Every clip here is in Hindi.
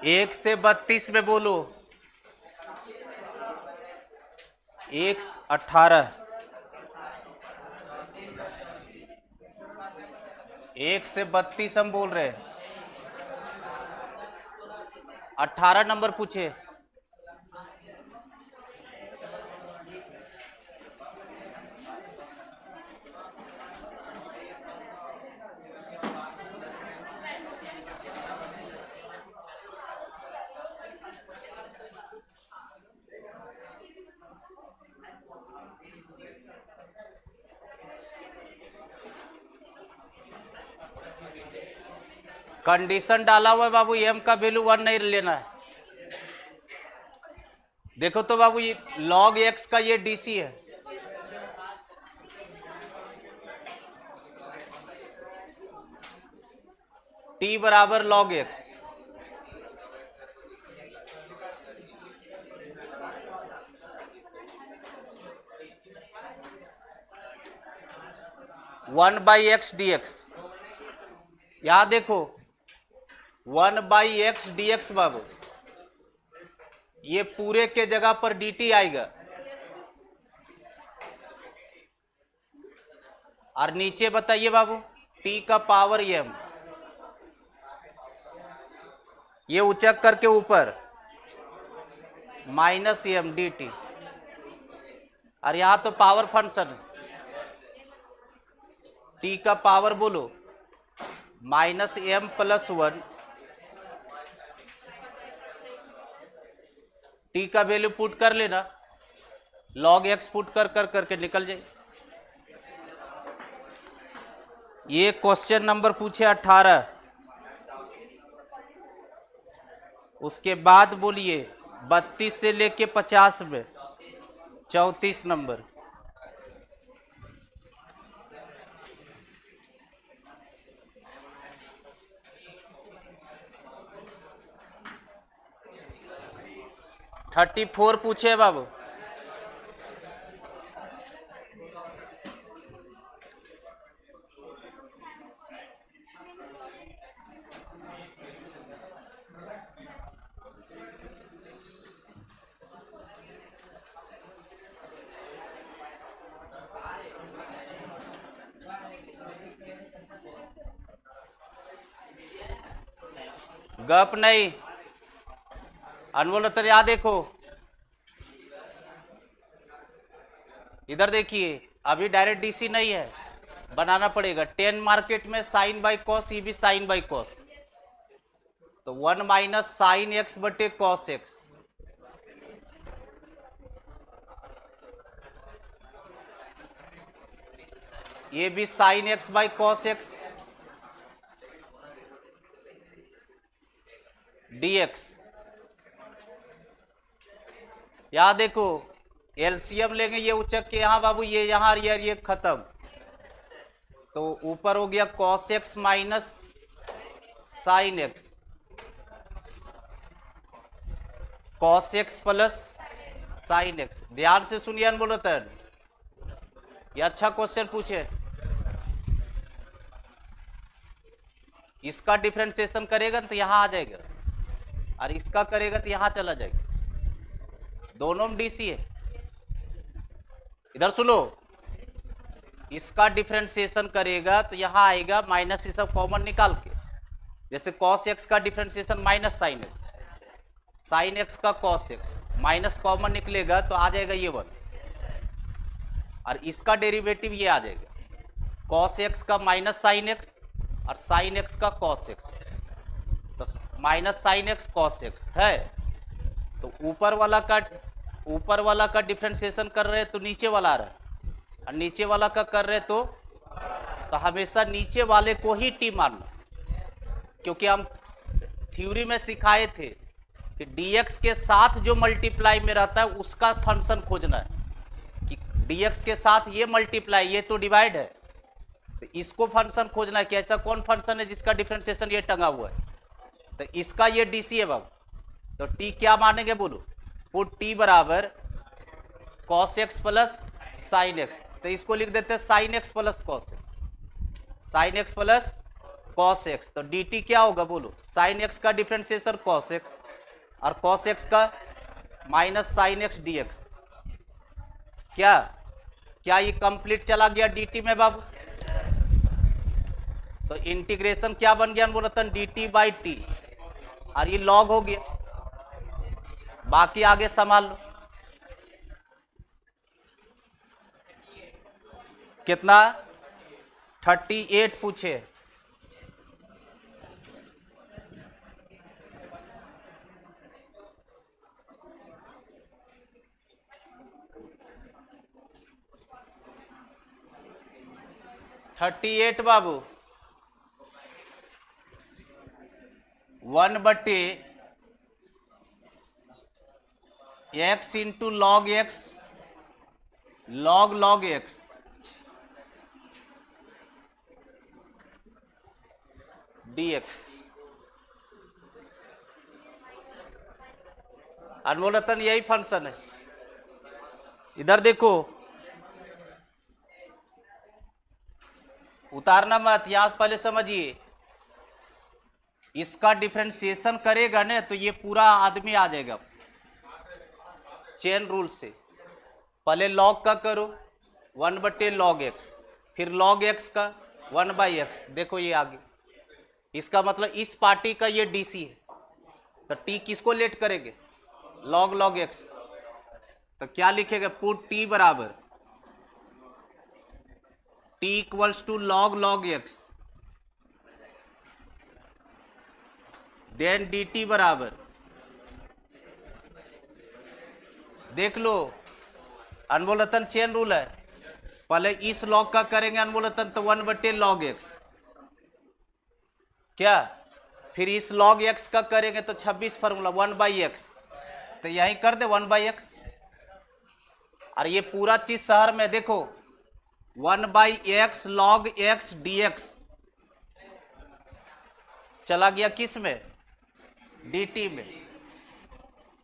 1 से 32 में बोलो। 1 18, 1 से 32 हम बोल रहे हैं। 18 नंबर पूछे। कंडीशन डाला हुआ है बाबू, एम का वैल्यू 1 नहीं लेना है। देखो तो बाबू, ये log x का ये डीसी है। t बराबर log x। One by x D x, यहां देखो 1 बाई एक्स डी एक्स बाबू, ये पूरे के जगह पर dt आएगा, और नीचे बताइए बाबू t का पावर m, ये उचक करके ऊपर माइनस m dt, और यहां तो पावर फंक्शन t का पावर बोलो माइनस m प्लस 1, t का वैल्यू पुट कर लेना, log x पुट कर करके निकल जाए। ये क्वेश्चन नंबर पूछे 18। उसके बाद बोलिए 32 से लेके 50 में 34 नंबर। थर्टी 34 पूछे बाबू। गप नहीं, अनमोल उत्तर याद देखो, इधर देखिए, अभी डायरेक्ट डीसी नहीं है, बनाना पड़ेगा। 10 मार्केट में साइन बाई कॉस, ये भी साइन बाई कॉस, तो 1 माइनस साइन एक्स बटे कॉस एक्स, ये भी sine x by cos x dx। यहां देखो एलसीएम लेंगे, ये उचक के यहां बाबू, ये यहां ये खत्म, तो ऊपर हो गया cos x minus sine x, cos x plus sine x. ध्यान से सुनिए अनमोल, ये अच्छा क्वेश्चन पूछे। इसका डिफरेंशिएशन करेगा तो यहां आ जाएगा, और इसका करेगा तो यहां चला जाएगा, दोनों में डीसी है। इधर सुनो, इसका डिफरेंशिएशन करेगा तो यहां आएगा माइनस, ये सब कॉमन निकाल के, जैसे cos x का differentiation minus sine x, sine x का cos x, माइनस कॉमन निकलेगा तो आ जाएगा ये 1, और इसका डेरिवेटिव ये आ जाएगा cos x का माइनस साइन एक्स और साइन एक्स का cos x, तो minus sine x cos x है, तो ऊपर वाला का डिफरेंशिएशन कर रहे हैं तो नीचे वाला आ रहा है, और नीचे वाला का कर रहे तो हमेशा नीचे वाले को ही t मानना, क्योंकि हम थ्योरी में सिखाए थे कि dx के साथ जो मल्टीप्लाई में रहता है उसका फंक्शन खोजना है, कि dx के साथ ये मल्टीप्लाई, ये तो डिवाइड है, तो इसको फंक्शन खोजना है कि ऐसा कौन फंक्शन है जिसका डिफरेंशिएशन ये टंगा हुआ है, तो इसका ये डीसी है बाबू। तो t क्या मानेंगे बोलो, पुट t बराबर cos x plus sine x, तो इसको लिख देते हैं sine x plus cos x, sine x plus cos x, तो डी टी क्या होगा बोलो, साइन एक्स का डिफ्रेंसिएशन कॉस एक्स, और कॉस एक्स का minus sine x D x. क्या क्या ये कंप्लीट चला गया डी टी में बाबू? तो इंटीग्रेशन क्या बन गया बोला था, डी टी बाई टी, और ये लॉग हो गया, बाकी आगे संभाल लो। कितना 38 पूछे। बाबू 1/x into log x log x dx। अनमोलतन यही फंक्शन है। इधर देखो, उतारना मत, यहां से पहले समझिए, इसका डिफरेंशिएशन करेगा ना तो ये पूरा आदमी आ जाएगा चेन रूल से। पहले लॉग का करो 1/log x, फिर log x का 1/x। देखो ये आगे, इसका मतलब इस पार्टी का ये डीसी है, तो टी किसको लेट करेंगे, log x। तो क्या लिखेगा, पुट टी बराबर t equals to log x, then dt बराबर, देख लो अनमोलतन चेन रूल है, पहले इस लॉग का करेंगे अनमोलतन तो 1/log x, क्या फिर इस log x का करेंगे तो 26 फार्मूला 1/x, तो यही कर दे 1/x। और ये पूरा चीज शहर में देखो 1/x log x dx चला गया किस में, dt में,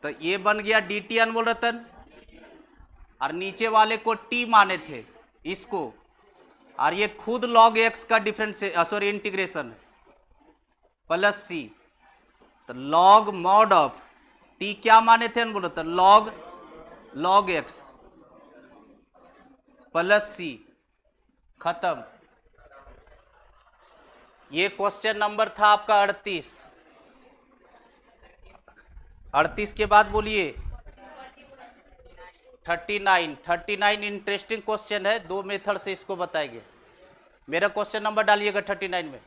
तो ये बन गया dt अनमोलतन, और नीचे वाले को t माने थे इसको, और ये खुद log x का डिफरेंस सॉरी इंटीग्रेशन प्लस सी, तो log मॉड ऑफ t क्या माने थे अनमोलतन, log x प्लस सी, खत्म। ये क्वेश्चन नंबर था आपका 38 के बाद बोलिए 39 इंटरेस्टिंग क्वेश्चन है, दो मेथड से इसको बताएंगे। मेरा क्वेश्चन नंबर डालिएगा 39 में,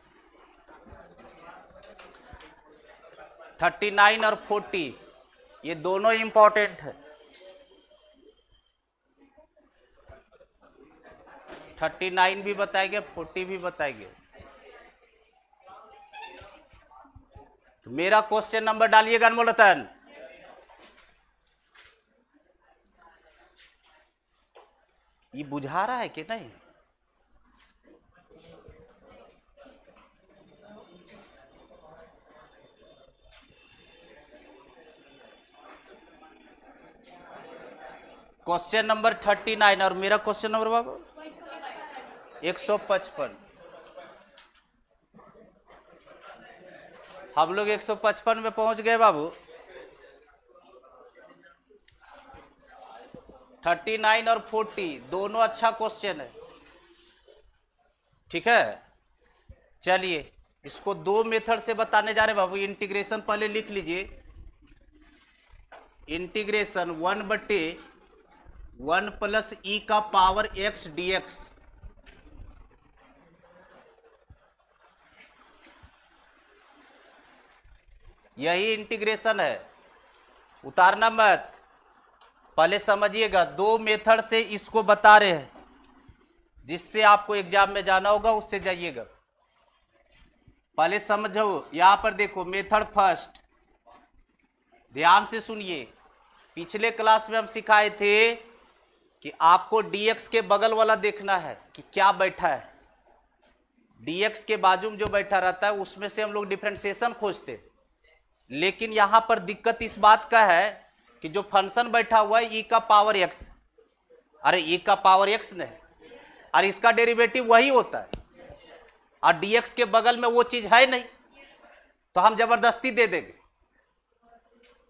39 और 40 ये दोनों इंपॉर्टेंट है। 39 भी बताएंगे, 40 भी बताएंगे। तो मेरा क्वेश्चन नंबर डालिएगा अनमोलतन, ये बुझा रहा है कि नहीं? क्वेश्चन नंबर 39 और मेरा क्वेश्चन नंबर बाबू 155। हम लोग 155 में पहुंच गए बाबू। 39 और 40 दोनों अच्छा क्वेश्चन है, ठीक है। चलिए इसको दो मेथड से बताने जा रहे बाबू। इंटीग्रेशन पहले लिख लीजिए, इंटीग्रेशन 1/1 प्लस ई का पावर x dx, यही इंटीग्रेशन है, उतारना मत। पहले समझिएगा, दो मेथड से इसको बता रहे हैं, जिससे आपको एग्जाम में जाना होगा उससे जाइएगा। पहले समझो, यहां पर देखो मेथड फर्स्ट, ध्यान से सुनिए। पिछले क्लास में हम सिखाए थे कि आपको dx के बगल वाला देखना है कि क्या बैठा है। dx के बाजू में जो बैठा रहता है उसमें से हम लोग डिफरेंशिएशन खोजते, लेकिन यहां पर दिक्कत इस बात का है कि जो फंक्शन बैठा हुआ है e का पावर x, अरे e का पावर x नहीं, और इसका डेरिवेटिव वही होता है। और dx के बगल में वो चीज है नहीं, तो हम जबरदस्ती दे देंगे।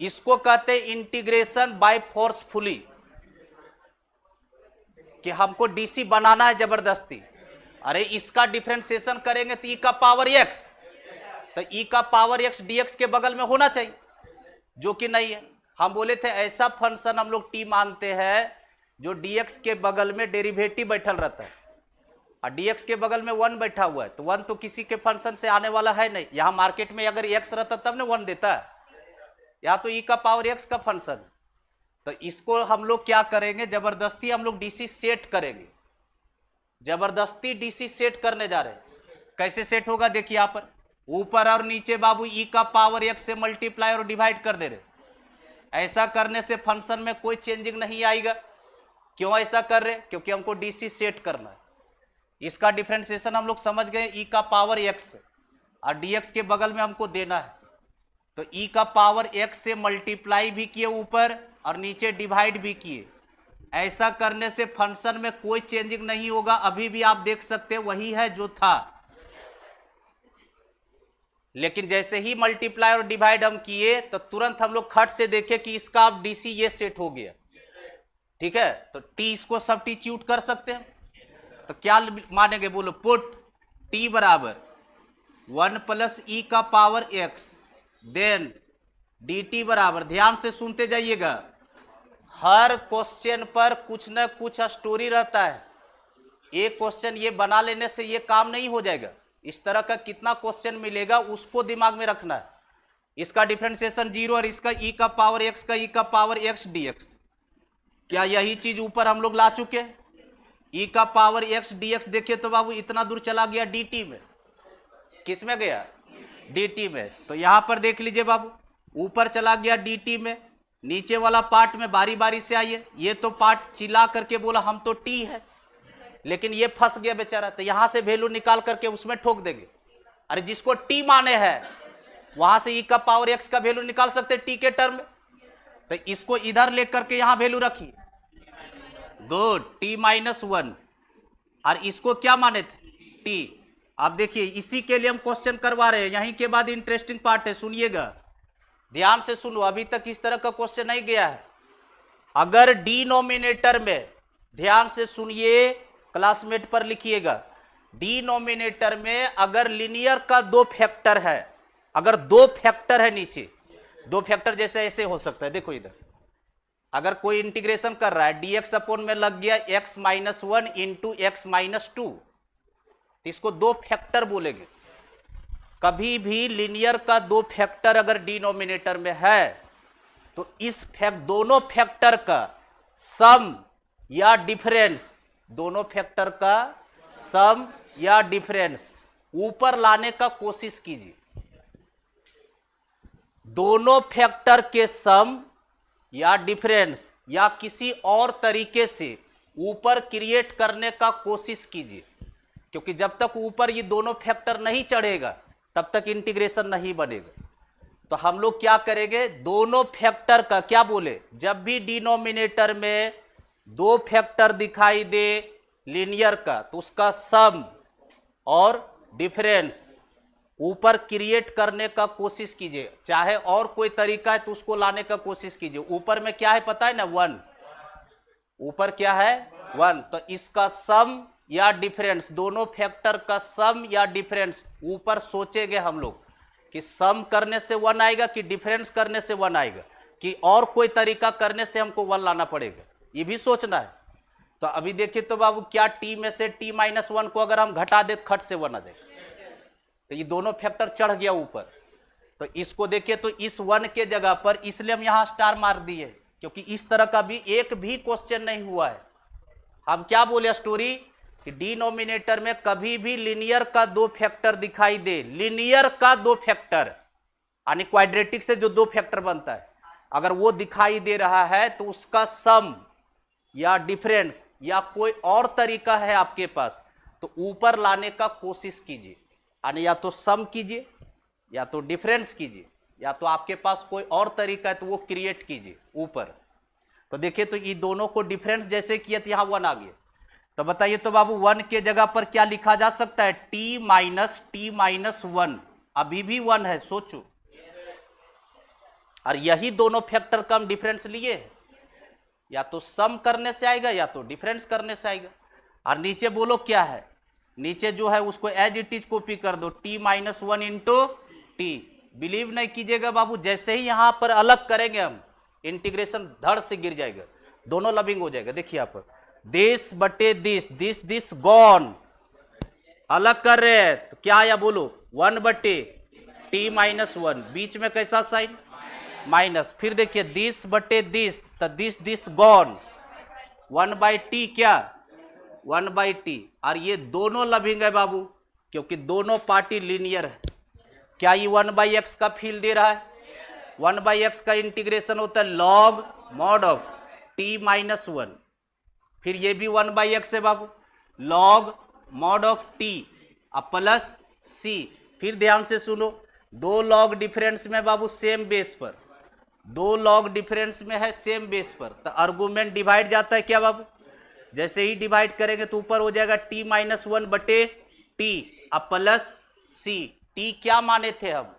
इसको कहते हैं इंटीग्रेशन बाय फोर्सफुली, कि हमको डीसी बनाना है जबरदस्ती। अरे इसका डिफरेंशिएशन करेंगे तो ई का पावर x, तो ई का पावर x dx के बगल में होना चाहिए, जो कि नहीं है। हम बोले थे ऐसा फंक्शन हम लोग टी मानते हैं जो dx के बगल में डेरिवेटिव बैठल रहता है, और dx के बगल में 1 बैठा हुआ है, तो 1 तो किसी के फंक्शन से आने वाला है नहीं। यहां मार्केट में अगर x रहता तब ने 1 देता है, या तो ई का पावर x का फंक्शन। तो इसको हम लोग क्या करेंगे, जबरदस्ती हम लोग डीसी सेट करेंगे, जबरदस्ती डीसी सेट करने जा रहे हैं। कैसे सेट होगा देखिए, यहां पर ऊपर और नीचे बाबू ई का पावर x से मल्टीप्लाई और डिवाइड कर दे रहे। ऐसा करने से फंक्शन में कोई चेंजिंग नहीं आएगा। क्यों ऐसा कर रहे? क्योंकि हमको डीसी सेट करना है। इसका डिफरेंशिएशन हम लोग समझ गए, ई का पावर x और dx के बगल में हमको देना है, तो ई का पावर x से मल्टीप्लाई भी किए ऊपर और नीचे डिवाइड भी किए। ऐसा करने से फंक्शन में कोई चेंजिंग नहीं होगा, अभी भी आप देख सकते हैं वही है जो था। लेकिन जैसे ही मल्टीप्लाई और डिवाइड हम किए तो तुरंत हम लोग खट से देखे कि इसका अब डीसी ये सेट हो गया। ठीक है, तो टी इसको सब्स्टिट्यूट कर सकते हैं, तो क्या मानेंगे बोलो, पुट टी बराबर 1 प्लस ई का power x, then d t बराबर, ध्यान से सुनते जाइएगा, हर क्वेश्चन पर कुछ न कुछ स्टोरी रहता है। एक क्वेश्चन ये बना लेने से ये काम नहीं हो जाएगा, इस तरह का कितना क्वेश्चन मिलेगा उसको दिमाग में रखना है। इसका डिफरेंशिएशन 0 और इसका ई का पावर x का ई का पावर x dx, क्या यही चीज ऊपर हम लोग ला चुके हैं? ई का पावर x dx देखिए तो बाबू इतना दूर चला गया dt में, किस में गया? dt में। तो यहां पर देख लीजिए बाबू, ऊपर चला गया dt में, नीचे वाला पार्ट में बारी बारी से आइए। ये तो पार्ट चिल्ला करके बोला हम तो t है, लेकिन ये फंस गया बेचारा, तो यहां से वैल्यू निकाल करके उसमें ठोक देंगे। अरे जिसको t माने हैं वहां से e का पावर x का वैल्यू निकाल सकते t के टर्म में, तो इसको इधर लेकर के यहां वैल्यू रखिए, गुड, t-1, और इसको क्या माने थे? t। अब देखिए इसी के लिए हम क्वेश्चन करवा रहे हैं, यहीं के बाद इंटरेस्टिंग पार्ट है, सुनिएगा ध्यान से सुनो, अभी तक इस तरह का क्वेश्चन नहीं गया है। अगर डिनोमिनेटर में, ध्यान से सुनिए, क्लासमेट पर लिखिएगा, डिनोमिनेटर में अगर लिनियर का 2 फैक्टर है, अगर 2 फैक्टर है नीचे, 2 फैक्टर जैसे ऐसे हो सकता है, देखो इधर अगर कोई इंटीग्रेशन कर रहा है, dx अपॉन में लग गया x-1 इंटू x-2, इसको 2 फैक्टर बोलेंगे। कभी भी लिनियर का 2 फैक्टर अगर डिनोमिनेटर में है तो इस दोनों फैक्टर का सम या डिफरेंस, दोनों फैक्टर का सम या डिफरेंस ऊपर लाने का कोशिश कीजिए। दोनों फैक्टर के सम या डिफरेंस या किसी और तरीके से ऊपर क्रिएट करने का कोशिश कीजिए, क्योंकि जब तक ऊपर ये दोनों फैक्टर नहीं चढ़ेगा तब तक इंटीग्रेशन नहीं बनेगा। तो हम लोग क्या करेंगे, दोनों फैक्टर का, क्या बोले, जब भी डिनोमिनेटर में 2 फैक्टर दिखाई दे लिनियर का, तो उसका सम और डिफरेंस ऊपर क्रिएट करने का कोशिश कीजिए। चाहे और कोई तरीका है तो उसको लाने का कोशिश कीजिए। ऊपर में क्या है पता है ना, 1, ऊपर क्या है 1, तो इसका सम या डिफरेंस, दोनों फैक्टर का सम या डिफरेंस ऊपर सोचेंगे हम लोग कि सम करने से 1 आएगा कि डिफरेंस करने से 1 आएगा, कि और कोई तरीका करने से हमको 1 लाना पड़ेगा, ये भी सोचना है। तो अभी देखिए तो बाबू, क्या t में से t-1 को अगर हम घटा दे खट से 1 आ जाएगा, तो ये दोनों फैक्टर चढ़ गया ऊपर। तो इसको देखिए तो इस 1 के जगह पर, इसलिए हम यहां स्टार मार दिए, क्योंकि इस तरह का भी एक भी क्वेश्चन नहीं हुआ है। हम क्या बोले स्टोरी, कि डिनोमिनेटर में कभी भी लिनियर का 2 फैक्टर दिखाई दे, लिनियर का 2 फैक्टर यानी क्वाड्रेटिक से जो 2 फैक्टर बनता है, अगर वो दिखाई दे रहा है तो उसका सम या डिफरेंस या कोई और तरीका है आपके पास, तो ऊपर लाने का कोशिश कीजिए। यानी या तो सम कीजिए, या तो डिफरेंस कीजिए, या तो आपके पास कोई और तरीका है तो वो क्रिएट कीजिए ऊपर। तो देखिए तो ये दोनों को डिफरेंस जैसे किया तो यहाँ 1 आ गया, तो बताइए तो बाबू 1 के जगह पर क्या लिखा जा सकता है, t-1, अभी भी 1 है, सोचो। और यही दोनों फैक्टर का हम डिफरेंस लिए, या तो सम करने से आएगा या तो डिफरेंस करने से आएगा। और नीचे बोलो क्या है, नीचे जो है उसको एज इट इज कॉपी कर दो, t-1 इंटू टी। बिलीव नहीं कीजिएगा बाबू, जैसे ही यहां पर अलग करेंगे हम, इंटीग्रेशन धड़ से गिर जाएगा, दोनों लविंग हो जाएगा। देखिए यहां पर दिस बटे दिस गॉन, अलग कर रहे हैं तो क्या आया बोलो, 1 बटे t-1, बीच में कैसा साइन, माइनस। फिर देखिए दिस बटे दिस, तो दिस गॉन, 1/t क्या, 1/t। और ये दोनों लविंग है बाबू, क्योंकि दोनों पार्टी लीनियर है। क्या ये 1/x का फील दे रहा है, 1/x का इंटीग्रेशन होता है log mod ऑफ t-1। फिर ये भी 1/x है बाबू, log mod ऑफ t अब प्लस c। फिर ध्यान से सुनो, दो लॉग डिफरेंस में बाबू सेम बेस पर, दो लॉग डिफरेंस में है सेम बेस पर, तो आर्गुमेंट डिवाइड जाता है क्या बाबू, जैसे ही डिवाइड करेंगे तो ऊपर हो जाएगा t-1 बटे t अब प्लस c। t क्या माने थे हम,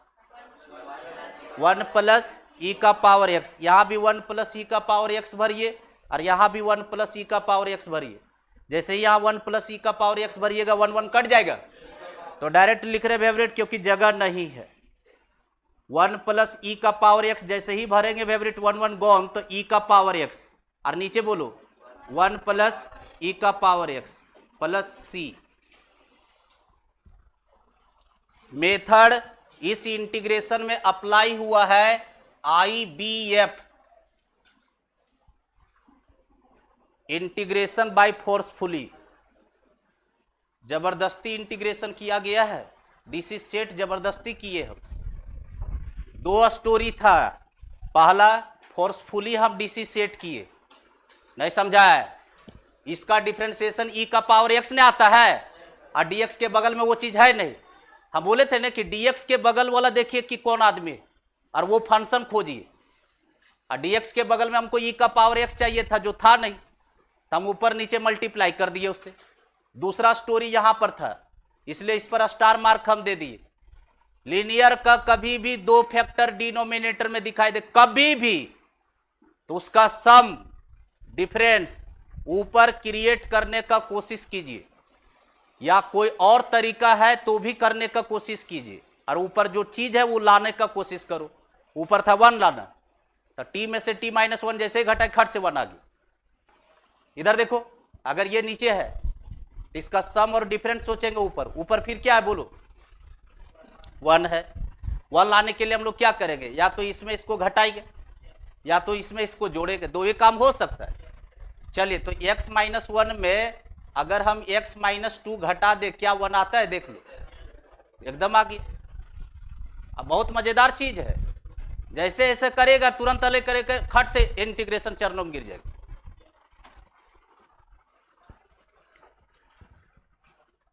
1 प्लस e का पावर x, यहां भी 1 प्लस e का पावर x भरिए और यहां भी 1 प्लस e का पावर x भरिए। जैसे ही यहां 1 प्लस e का पावर x भरिएगा 1 1 कट जाएगा, तो डायरेक्ट लिख रहे फेवरेट, क्योंकि जगह नहीं है। 1 प्लस e का पावर x जैसे ही भरेंगे फेवरेट 1 1 गॉन, तो e का पावर x, और नीचे बोलो 1 प्लस e का power x plus c। Method इस इंटीग्रेशन में अप्लाई हुआ है IBF, इंटीग्रेशन बाय फोर्सफुली, जबरदस्ती इंटीग्रेशन किया गया है, डीसी सेट जबरदस्ती किए हम। दो स्टोरी था, पहला फोर्सफुली हम डीसी सेट किए, नहीं समझा है, इसका डिफरेंशिएशन e का पावर x ने आता है और dx के बगल में वो चीज है नहीं। हम बोले थे ना कि dx के बगल वाला देखिए कि कौन आदमी है और वो फंक्शन खोजिए, और dx के बगल में हमको e का पावर x चाहिए था जो था नहीं, तो हम ऊपर नीचे मल्टीप्लाई कर दिए उससे। दूसरा स्टोरी यहां पर था, इसलिए इस पर स्टार मार्क हम दे दिए। लीनियर का कभी भी दो फैक्टर डिनोमिनेटर में दिखाई दे, कभी भी, तो उसका सम डिफरेंस ऊपर क्रिएट करने का कोशिश कीजिए, या कोई और तरीका है तो भी करने का कोशिश कीजिए, और ऊपर जो चीज है वो लाने का कोशिश करो। ऊपर था 1 लाना, तो t में से t-1 जैसे ही घटा खट से 1 आ गया। इधर देखो, अगर ये नीचे है तो इसका सम और डिफरेंस सोचेंगे ऊपर, ऊपर फिर क्या है बोलो, 1 है। 1 लाने के लिए हम लोग क्या करेंगे, या तो इसमें इसको घटाएंगे या तो इसमें इसको जोड़ेंगे, दो ये काम हो सकता है। चलिए, तो x-1 में अगर हम x-2 घटा दे, क्या 1 आता है, देख लो, एकदम आ गया। अब बहुत मजेदार चीज है, जैसे ऐसे करेगा तुरंत अलग करेगा, खट से इंटीग्रेशन चरणों में गिर जाएगा।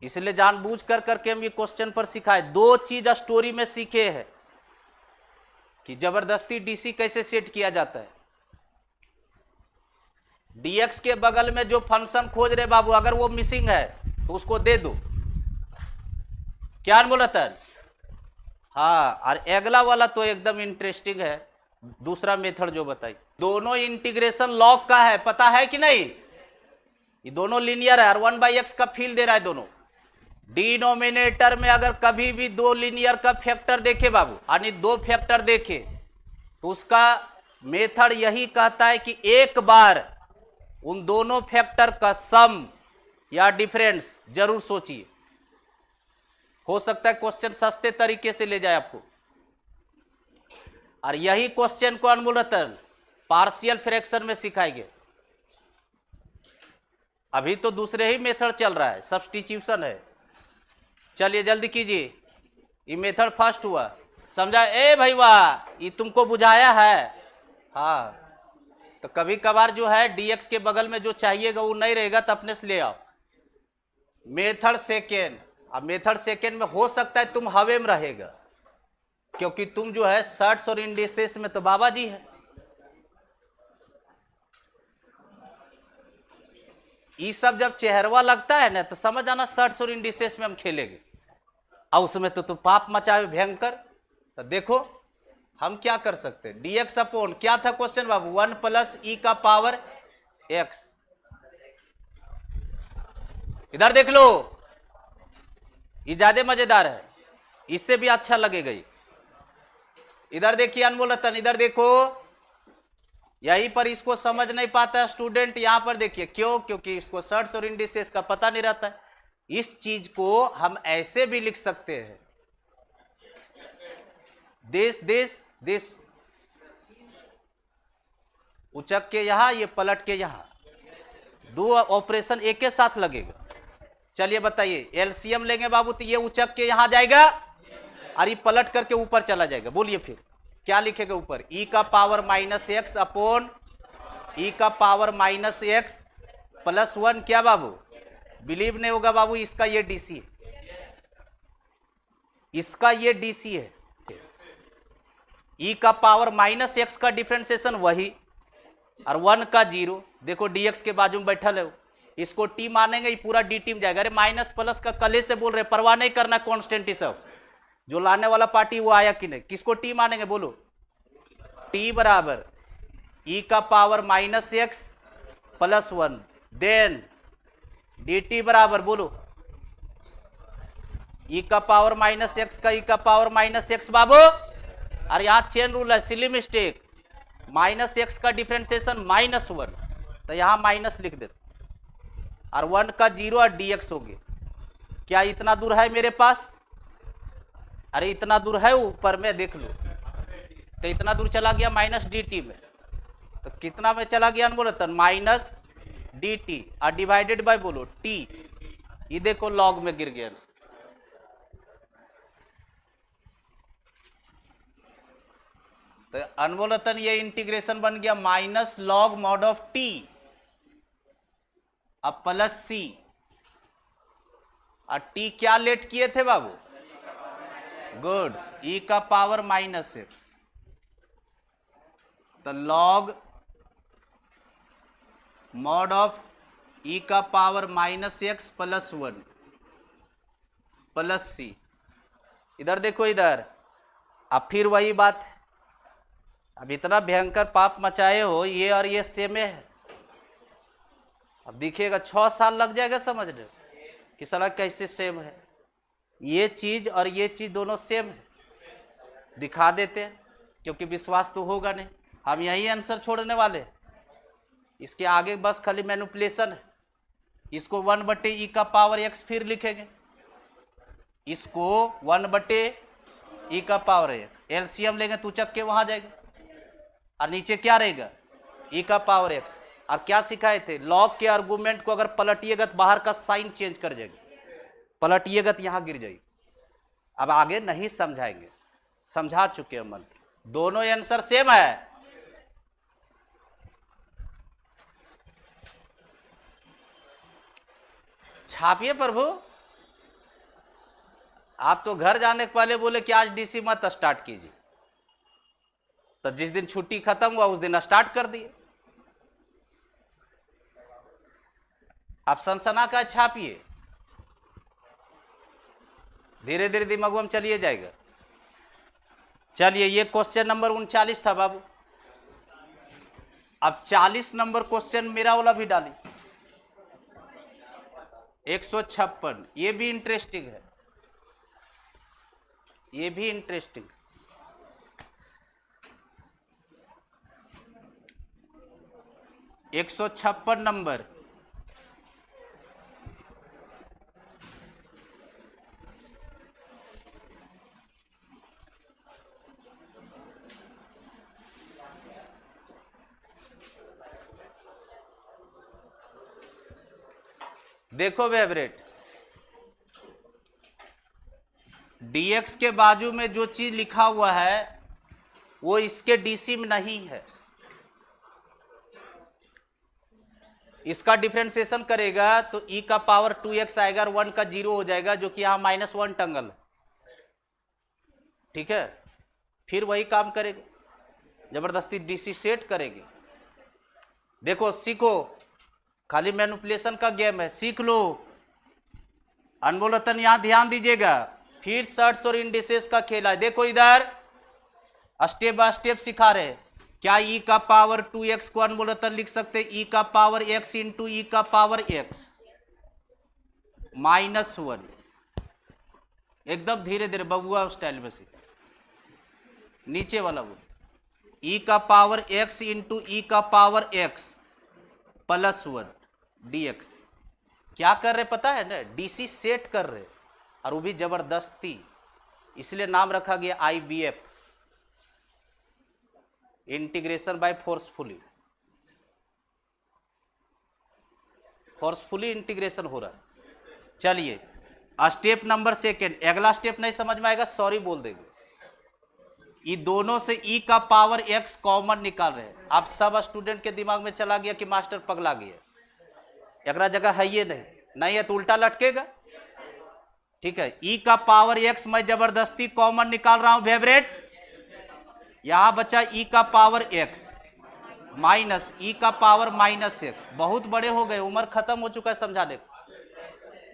इसलिए जानबूझ कर करके हम ये क्वेश्चन पर सिखाए। दो चीज स्टोरी में सीखे हैं कि जबरदस्ती डीसी कैसे सेट किया जाता है। dx के बगल में जो फंक्शन खोज रहे बाबू, अगर वो मिसिंग है तो उसको दे दो, क्या बोला था। हाँ, और अगला वाला तो एकदम इंटरेस्टिंग है, दूसरा मेथड जो बताई, दोनों इंटीग्रेशन लॉग का है, पता है कि नहीं, ये दोनों लीनियर है और 1/x का फील दे रहा है दोनों। डिनोमिनेटर में अगर कभी भी दो लीनियर का फैक्टर देखे बाबू, यानी दो फैक्टर देखे, तो उसका मेथड यही कहता है कि एक बार उन दोनों फैक्टर का सम या डिफरेंस जरूर सोचिए। हो सकता है क्वेश्चन सस्ते तरीके से ले जाए आपको, और यही क्वेश्चन को अनमूलतन पार्शियल फ्रैक्शन में सिखाएंगे। अभी तो दूसरे ही मेथड चल रहा है, सब्स्टिट्यूशन है। चलिए जल्दी कीजिए, ये मेथड फर्स्ट हुआ, समझा। ए भाई वाह, ये तुमको बुझाया है। हाँ, तो कभी कभार जो है dx के बगल में जो चाहिएगा वो नहीं रहेगा तो अपने से ले आओ। मेथड सेकेंड, अब मेथड सेकेंड में हो सकता है तुम हवे में रहेगा, क्योंकि तुम जो है शर्ट्स और इंडिसेस में तो बाबा जी है। ये सब जब चेहरवा लगता है ना तो समझ आना शर्ट्स और इंडिसेस में हम खेलेंगे, और उसमें तो पाप मचाए भयंकर। तो देखो हम क्या कर सकते हैं, dx अपॉन क्या था क्वेश्चन बाबू, 1 प्लस e का पावर x। इधर देख लो, ये ज्यादा मजेदार है, इससे भी अच्छा लगेगा ये। इधर देखिए अनमोल रतन, इधर देखो, यहीं पर इसको समझ नहीं पाता स्टूडेंट। यहां पर देखिए क्यों, क्योंकि इसको शर्ट्स और इंडिसेस का पता नहीं रहता है। इस चीज को हम ऐसे भी लिख सकते हैं, देश देश देश, उचक के यहां, ये पलट के यहां, दो ऑपरेशन एक के साथ लगेगा। चलिए बताइए, एलसीएम लेंगे बाबू तो ये उचक के यहां जाएगा और ये पलट करके ऊपर चला जाएगा। बोलिए फिर क्या लिखेगा ऊपर, e का power minus x upon e का पावर माइनस एक्स प्लस 1। क्या बाबू, बिलीव नहीं होगा बाबू, इसका ये डीसी है, इसका ये डीसी है। e का पावर माइनस एक्स का डिफरेंशिएशन वही, और 1 का 0। देखो dx के बाजू में बैठल है, इसको t मानेंगे, ये पूरा dt में जाएगा। अरे माइनस प्लस का कले से बोल रहे, परवाह नहीं करना कांस्टेंट ही सब। जो लाने वाला पार्टी वो आया कि नहीं, किसको t मानेंगे बोलो, t बराबर e का power minus x plus 1, then dt बराबर बोलो e का पावर माइनस एक्स का e का पावर माइनस एक्स बाबू। और यहां चेन रूल है, सिली मिस्टेक, माइनस एक्स का डिफरेंशिएशन माइनस 1, तो यहां माइनस लिख देते, और 1 का 0 और dx हो गया। क्या इतना दूर है मेरे पास, अरे इतना दूर है ऊपर में, देख लो तो इतना दूर चला गया माइनस dt में, तो कितना में चला गया बोलो तो माइनस dt, और डिवाइडेड बाय बोलो t, ये देखो लॉग में गिर गया। तो अनमोलतन ये इंटीग्रेशन बन गया minus log mod of T अब प्लस सी, और टी क्या लेट किए थे बाबू, गुड, ई का पावर माइनस एक्स, तो लॉग मॉड ऑफ ई का power minus x plus 1 plus c. इधर देखो, इधर अब फिर वही बात, अब इतना भयंकर पाप मचाए हो, ये और ये सेम है। अब दिखेगा 6 साल लग जाएगा समझने कि साला कैसे सेम है, ये चीज और ये चीज दोनों सेम है। दिखा देते हैं क्योंकि विश्वास तो होगा नहीं, हम यही आंसर छोड़ने वाले, इसके आगे बस खाली मैनिपुलेशन है। इसको 1/e का पावर x फिर लिखेंगे, इसको 1/e का पावर x, एलसीएम लेंगे तो चक के वहां जाएगा, और नीचे क्या रहेगा e का पावर x। और क्या सिखाए थे, लॉग के आर्गुमेंट को अगर पलटिएगा तो बाहर का साइन चेंज कर जाएगी, पलटिएगा तो यहां गिर जाएगी। अब आगे नहीं समझाएंगे, समझा चुके हैं मंत्र, दोनों आंसर सेम है। छापिए प्रभु, आप तो घर जाने के पहले बोले कि आज डीसी मत स्टार्ट कीजिए, तो जिस दिन छुट्टी खत्म हुआ उस दिन स्टार्ट कर दिए। आप सनसना का छापिए, धीरे धीरे दिमाग में चलिए जाएगा। चलिए, ये क्वेश्चन नंबर 39 था बाबू। अब 40 नंबर क्वेश्चन मेरा वाला भी डाली, 156, ये भी इंटरेस्टिंग है, ये भी इंटरेस्टिंग। एक 156 नंबर, देखो फेवरेट, dx के बाजू में जो चीज लिखा हुआ है वो इसके डीसी में नहीं है। इसका डिफरेंशिएशन करेगा तो e का पावर 2x आएगा और 1 का 0 हो जाएगा, जो कि यहां -1 टंगल है। ठीक है, फिर वही काम करेगा, जबरदस्ती डीसी सेट करेगी। देखो सीखो, खाली मैनिपुलेशन का गेम है, सीख लो। अनमोल रतन यहां ध्यान दीजिएगा, फिर शर्ट्स और इंडिसेस का खेल है। देखो इधर स्टेप बाय स्टेप सिखा रहे। क्या ई का पावर 2x को अनमोल रतन लिख सकते? ई का पावर x इंटू ई का पावर x -1। एकदम धीरे धीरे बबुआ स्टाइल में सीख। नीचे वाला वो ई का पावर x इंटू ई का पावर x +1 dx। क्या कर रहे पता है ना? डीसी सेट कर रहे, और वो भी जबरदस्ती, इसलिए नाम रखा गया IBF, integration by forcefully integration हो रहा है। चलिए स्टेप नंबर सेकेंड। अगला स्टेप नहीं समझ में आएगा सॉरी बोल देंगे। ये दोनों से ई का पावर x कॉमन निकाल रहे हैं। आप सब स्टूडेंट के दिमाग में चला गया कि मास्टर पगला गया, अगला जगह है ये नहीं है तो उल्टा लटकेगा। ठीक है, ई का पावर x मैं जबरदस्ती कॉमन निकाल रहा हूं फेवरेट। यहां बचा ई का पावर x माइनस ई का पावर -x। बहुत बड़े हो गए, उम्र खत्म हो चुका है समझाने का।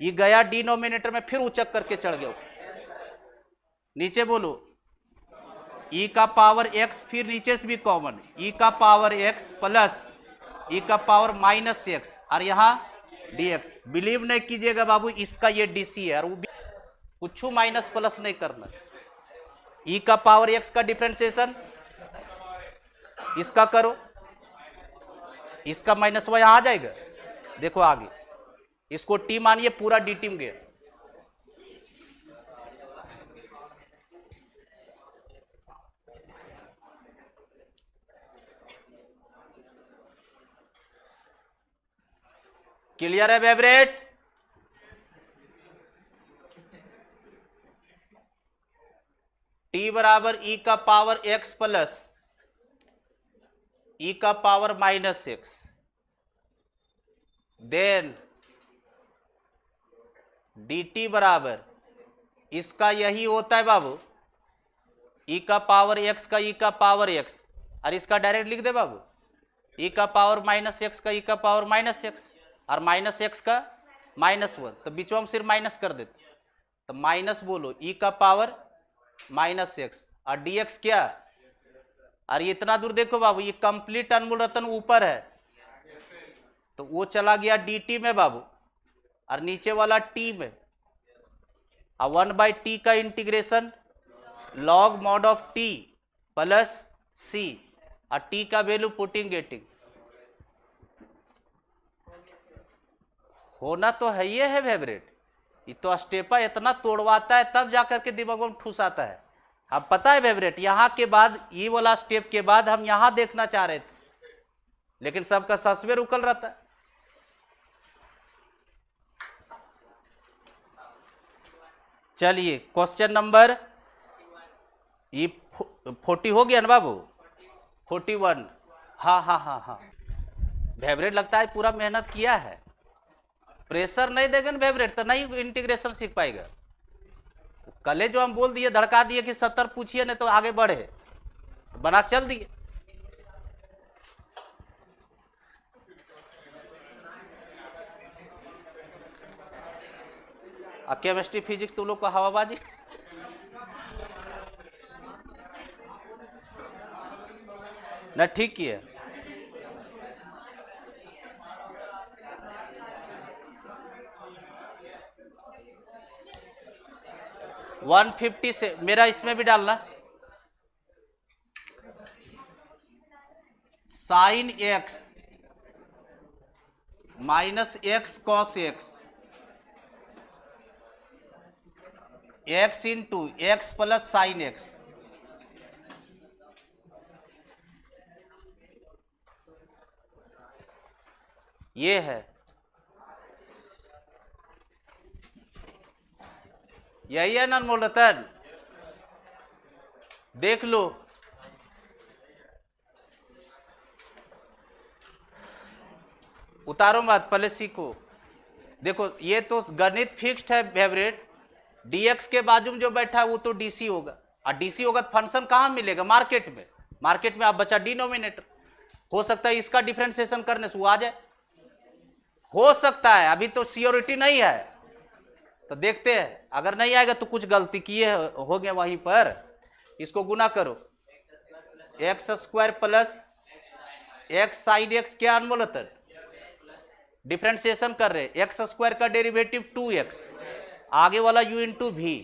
ये गया डिनोमिनेटर में, फिर उचक करके चढ़ गया। नीचे बोलो ई का पावर x, फिर नीचे से भी कॉमन ई का पावर x प्लस ई का पावर -x, और यहां dx। बिलीव नहीं कीजिएगा बाबू, इसका ये डीसी है, और वो भी कुछ माइनस प्लस नहीं करना। ई का पावर x का डिफरेंशिएशन इसका करो, इसका -y यहां आ जाएगा। देखो आगे, इसको t मानिए, पूरा dt में गया। क्लियर है फेवरेट? t बराबर ई का पावर x प्लस ई का पावर -x, देन dt बराबर इसका यही होता है बाबू, ई का पावर x का ई का पावर x, और इसका डायरेक्ट लिख दे बाबू, ई का पावर -x का ई का पावर -x, और -x का -1, तो बीच में हम सिर्फ माइनस कर देते, तो माइनस बोलो ई का पावर -x, और dx क्या? और ये इतना दूर देखो बाबू, ये कंप्लीट अनमोल रतन ऊपर है, तो वो चला गया dt में बाबू, और नीचे वाला t में, और 1/t का integration log mod of t plus c, और t का वैल्यू पुटिंग गेटिंग। होना तो है ये है फेवरेट। ये तो स्टेपा इतना तोड़वाता है तब जाकर के दिमाग में ठूस आता है। अब पता है फेवरेट, यहां के बाद ये वाला स्टेप के बाद हम यहां देखना चाह रहे थे, लेकिन सबका ससवेर उकल रहता है। चलिए क्वेश्चन नंबर ये 40 हो गया ना बाबू, 41। हाँ फेवरेट लगता है पूरा मेहनत किया है। प्रेशर नहीं देगा ना फेवरेट तो नहीं इंटीग्रेशन सीख पाएगा। कल जो हम बोल दिए, धड़का दिए कि 70 पूछिए नहीं तो आगे बढ़े, बना चल दिए। केमिस्ट्री फिजिक्स तुम लोग को हवाबाजी। ना ठीक किया। वन 150 से मेरा इसमें भी डालना, sine x -x cos x, x into x plus sine x। ये है, यही है ना अनमोल रतन? देख लो, उतारो मत, पहले सीखो। देखो ये तो गणित फिक्स्ड है फेवरेट, dx के बाजू में जो बैठा है वो तो dc होगा, और dc होगा तो फंक्शन कहाँ मिलेगा? मार्केट में। मार्केट में आप बचा डिनोमिनेटर, हो सकता है इसका डिफरेंशिएशन करने से वो आ जाए। हो सकता है, अभी तो सियोरिटी नहीं है, तो देखते हैं, अगर नहीं आएगा तो कुछ गलती किए हो गए वहीं पर। इसको गुना करो, x square plus x sine x, क्या अनमोल होता है, डिफ्रेंसिएशन कर रहे, एक्स स्क्वायर का डेरिवेटिव 2x, आगे वाला u इंटू भी,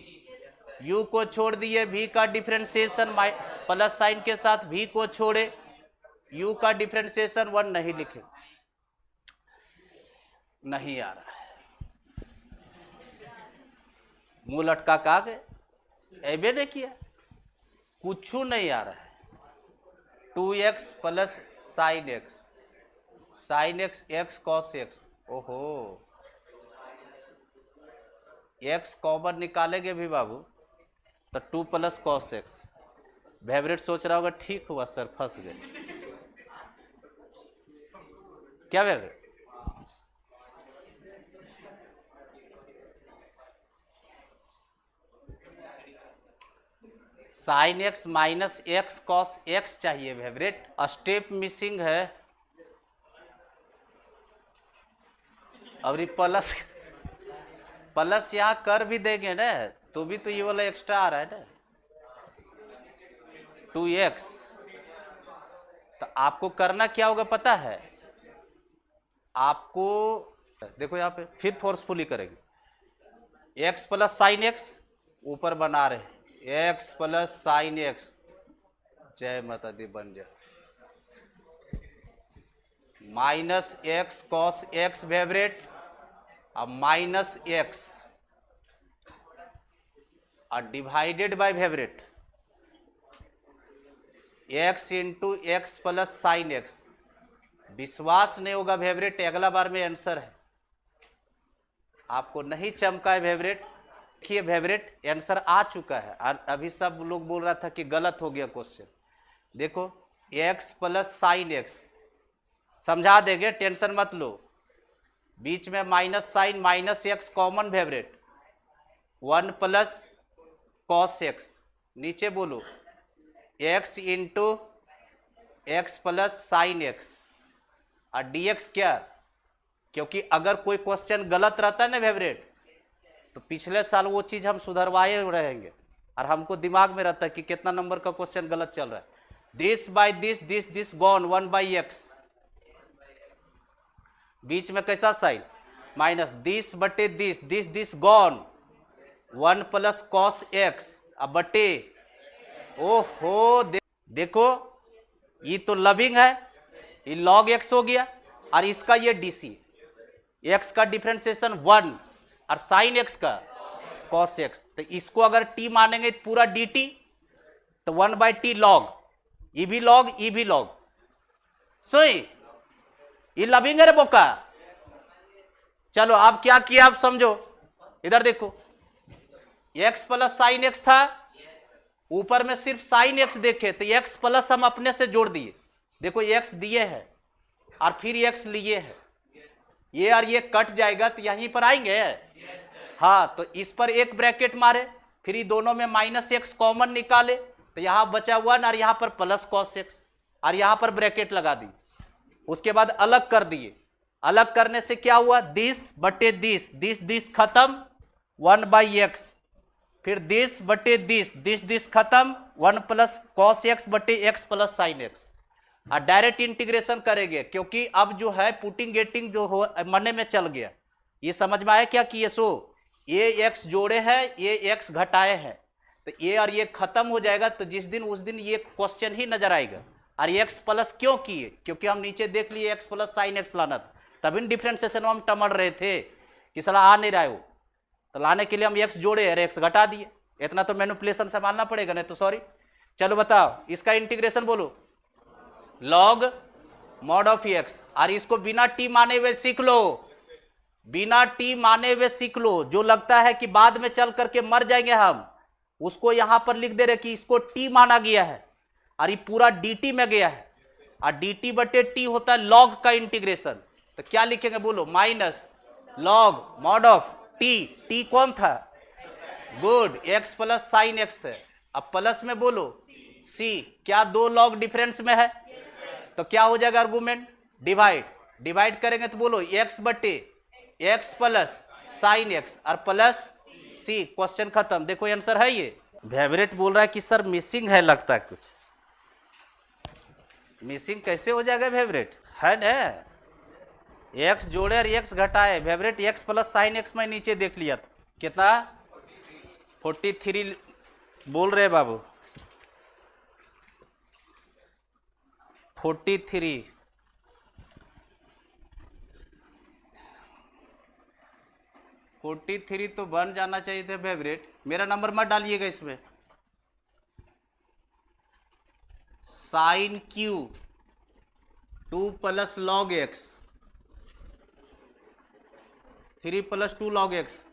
u को छोड़ दिए, v का डिफ्रेंसिएशन प्लस साइन के साथ, v को छोड़े, u का डिफ्रेंसिएशन 1 नहीं लिखे, नहीं आ रहा है, मुंह लटका का गए, ऐबे नहीं किया, कुछ नहीं आ रहा है। 2x plus sine x, sine x x cos x, ओहो एक्स कॉमन निकालेंगे भी बाबू तो 2 प्लस कॉस एक्स। फेवरेट सोच रहा होगा ठीक हुआ सर फंस गए, क्या favourite, sine x minus x cos x चाहिए फेवरेट, स्टेप मिसिंग है। और ये प्लस प्लस यहाँ कर भी देंगे ना तो भी तो ये वाला एक्स्ट्रा आ रहा है ना 2x। तो आपको करना क्या होगा पता है, आपको देखो यहाँ पे फिर फोर्सफुली करेंगे, x प्लस साइन एक्स ऊपर बना रहे, x प्लस साइन एक्स, जय माता दी बन जाए, minus x cos x favourite, अब माइनस एक्स और divided by favourite x into x plus sine x. विश्वास नहीं होगा फेवरेट, अगला बार में आंसर है, आपको नहीं चमका है फेवरेट, देखिए फेवरेट आंसर आ चुका है। अभी सब लोग बोल रहा था कि गलत हो गया क्वेश्चन, देखो एक्स प्लस साइन एक्स समझा देंगे, टेंशन मत लो, बीच में minus sine minus x common favourite, 1 plus cos x, नीचे बोलो x into x plus sine x और dx क्या, क्योंकि अगर कोई क्वेश्चन गलत रहता है ना फेवरेट तो पिछले साल वो चीज हम सुधरवाए रहेंगे और हमको दिमाग में रहता है कि कितना नंबर का क्वेश्चन गलत चल रहा है। This by this, this this gone, 1 by x, बीच में कैसा साइन माइनस, दिस बटे दिस, this this gone, 1 plus cos x अब बटे, ओहो देखो ये तो लविंग है, ये लॉग एक्स हो गया और इसका ये डीसी, एक्स का डिफरेंशिएशन 1 और साइन एक्स का कॉस एक्स, तो इसको अगर टी मानेंगे तो पूरा डी टी, तो 1 बाई टी लॉग, ये भी लॉग ये भी लॉग, सोई ये लविंग है रे बोका। चलो अब क्या किया आप समझो, इधर देखो x प्लस साइन एक्स था, ऊपर में सिर्फ साइन एक्स देखे तो x प्लस हम अपने से जोड़ दिए, देखो x दिए हैं और फिर x लिए हैं, ये और ये कट जाएगा तो यहीं पर आएंगे, हाँ तो इस पर एक ब्रैकेट मारे, फिर ये दोनों में माइनस एक्स कॉमन निकाले तो यहां बचा 1 और यहां पर प्लस कॉस एक्स और यहां पर ब्रैकेट लगा दी, उसके बाद अलग कर दिए, अलग करने से क्या हुआ, दिस बटे दिस, दिस दिस खत्म 1 बाई एक्स, फिर दिस बटे दिस, दिस दिस खत्म 1 प्लस कॉस एक्स बटे एक्स प्लस साइन एक्स, और डायरेक्ट इंटीग्रेशन करेंगे क्योंकि अब जो है पुटिंग गेटिंग जो हो मने में चल गया, ये समझ में आया क्या किए, सो ये एक्स जोड़े हैं ये एक्स घटाए हैं, तो ये और ये खत्म हो जाएगा, तो जिस दिन उस दिन ये क्वेश्चन ही नजर आएगा। और एक्स प्लस क्यों किए, क्योंकि हम नीचे देख लिए एक्स प्लस साइन एक्स लाना था, तभी डिफरेंशिएशन में हम टमड़ रहे थे कि साला आ नहीं रहा है वो, तो लाने के लिए हम एक्स जोड़े और एक्स घटा दिए, इतना तो मैनिपुलेशन संभालना पड़ेगा, नहीं तो सॉरी। चलो बताओ इसका इंटीग्रेशन बोलो, लॉग मॉड ऑफ एक्स, और इसको बिना टी माने हुए सीख लो, बिना टी माने हुए सीख लो, जो लगता है कि बाद में चल करके मर जाएंगे हम, उसको यहां पर लिख दे रहे कि इसको टी माना गया है और ये पूरा dt में गया है, और dt बटे टी होता है लॉग का इंटीग्रेशन, तो क्या लिखेंगे बोलो, minus log mod of T, T कौन था, good x plus sine x है, अब प्लस में बोलो c, क्या दो लॉग डिफरेंस में है, तो क्या हो जाएगा आर्गुमेंट, डिवाइड, डिवाइड करेंगे तो बोलो x बटे x प्लस साइन एक्स और प्लस सी, क्वेश्चन खत्म। देखो आंसर है ये। फेवरेट बोल रहा है कि सर मिसिंग है, लगता है कुछ मिसिंग। कैसे हो जाएगा फेवरेट? है ना, x जोड़े और x घटाए। Favourite x plus sine x में नीचे देख लिया था, कितना 43 बोल रहे बाबू, 43। तो बन जाना चाहिए था फेवरेट। मेरा नंबर मत डालिएगा इसमें। Sine q 2 plus log x, 3 plus 2 log x.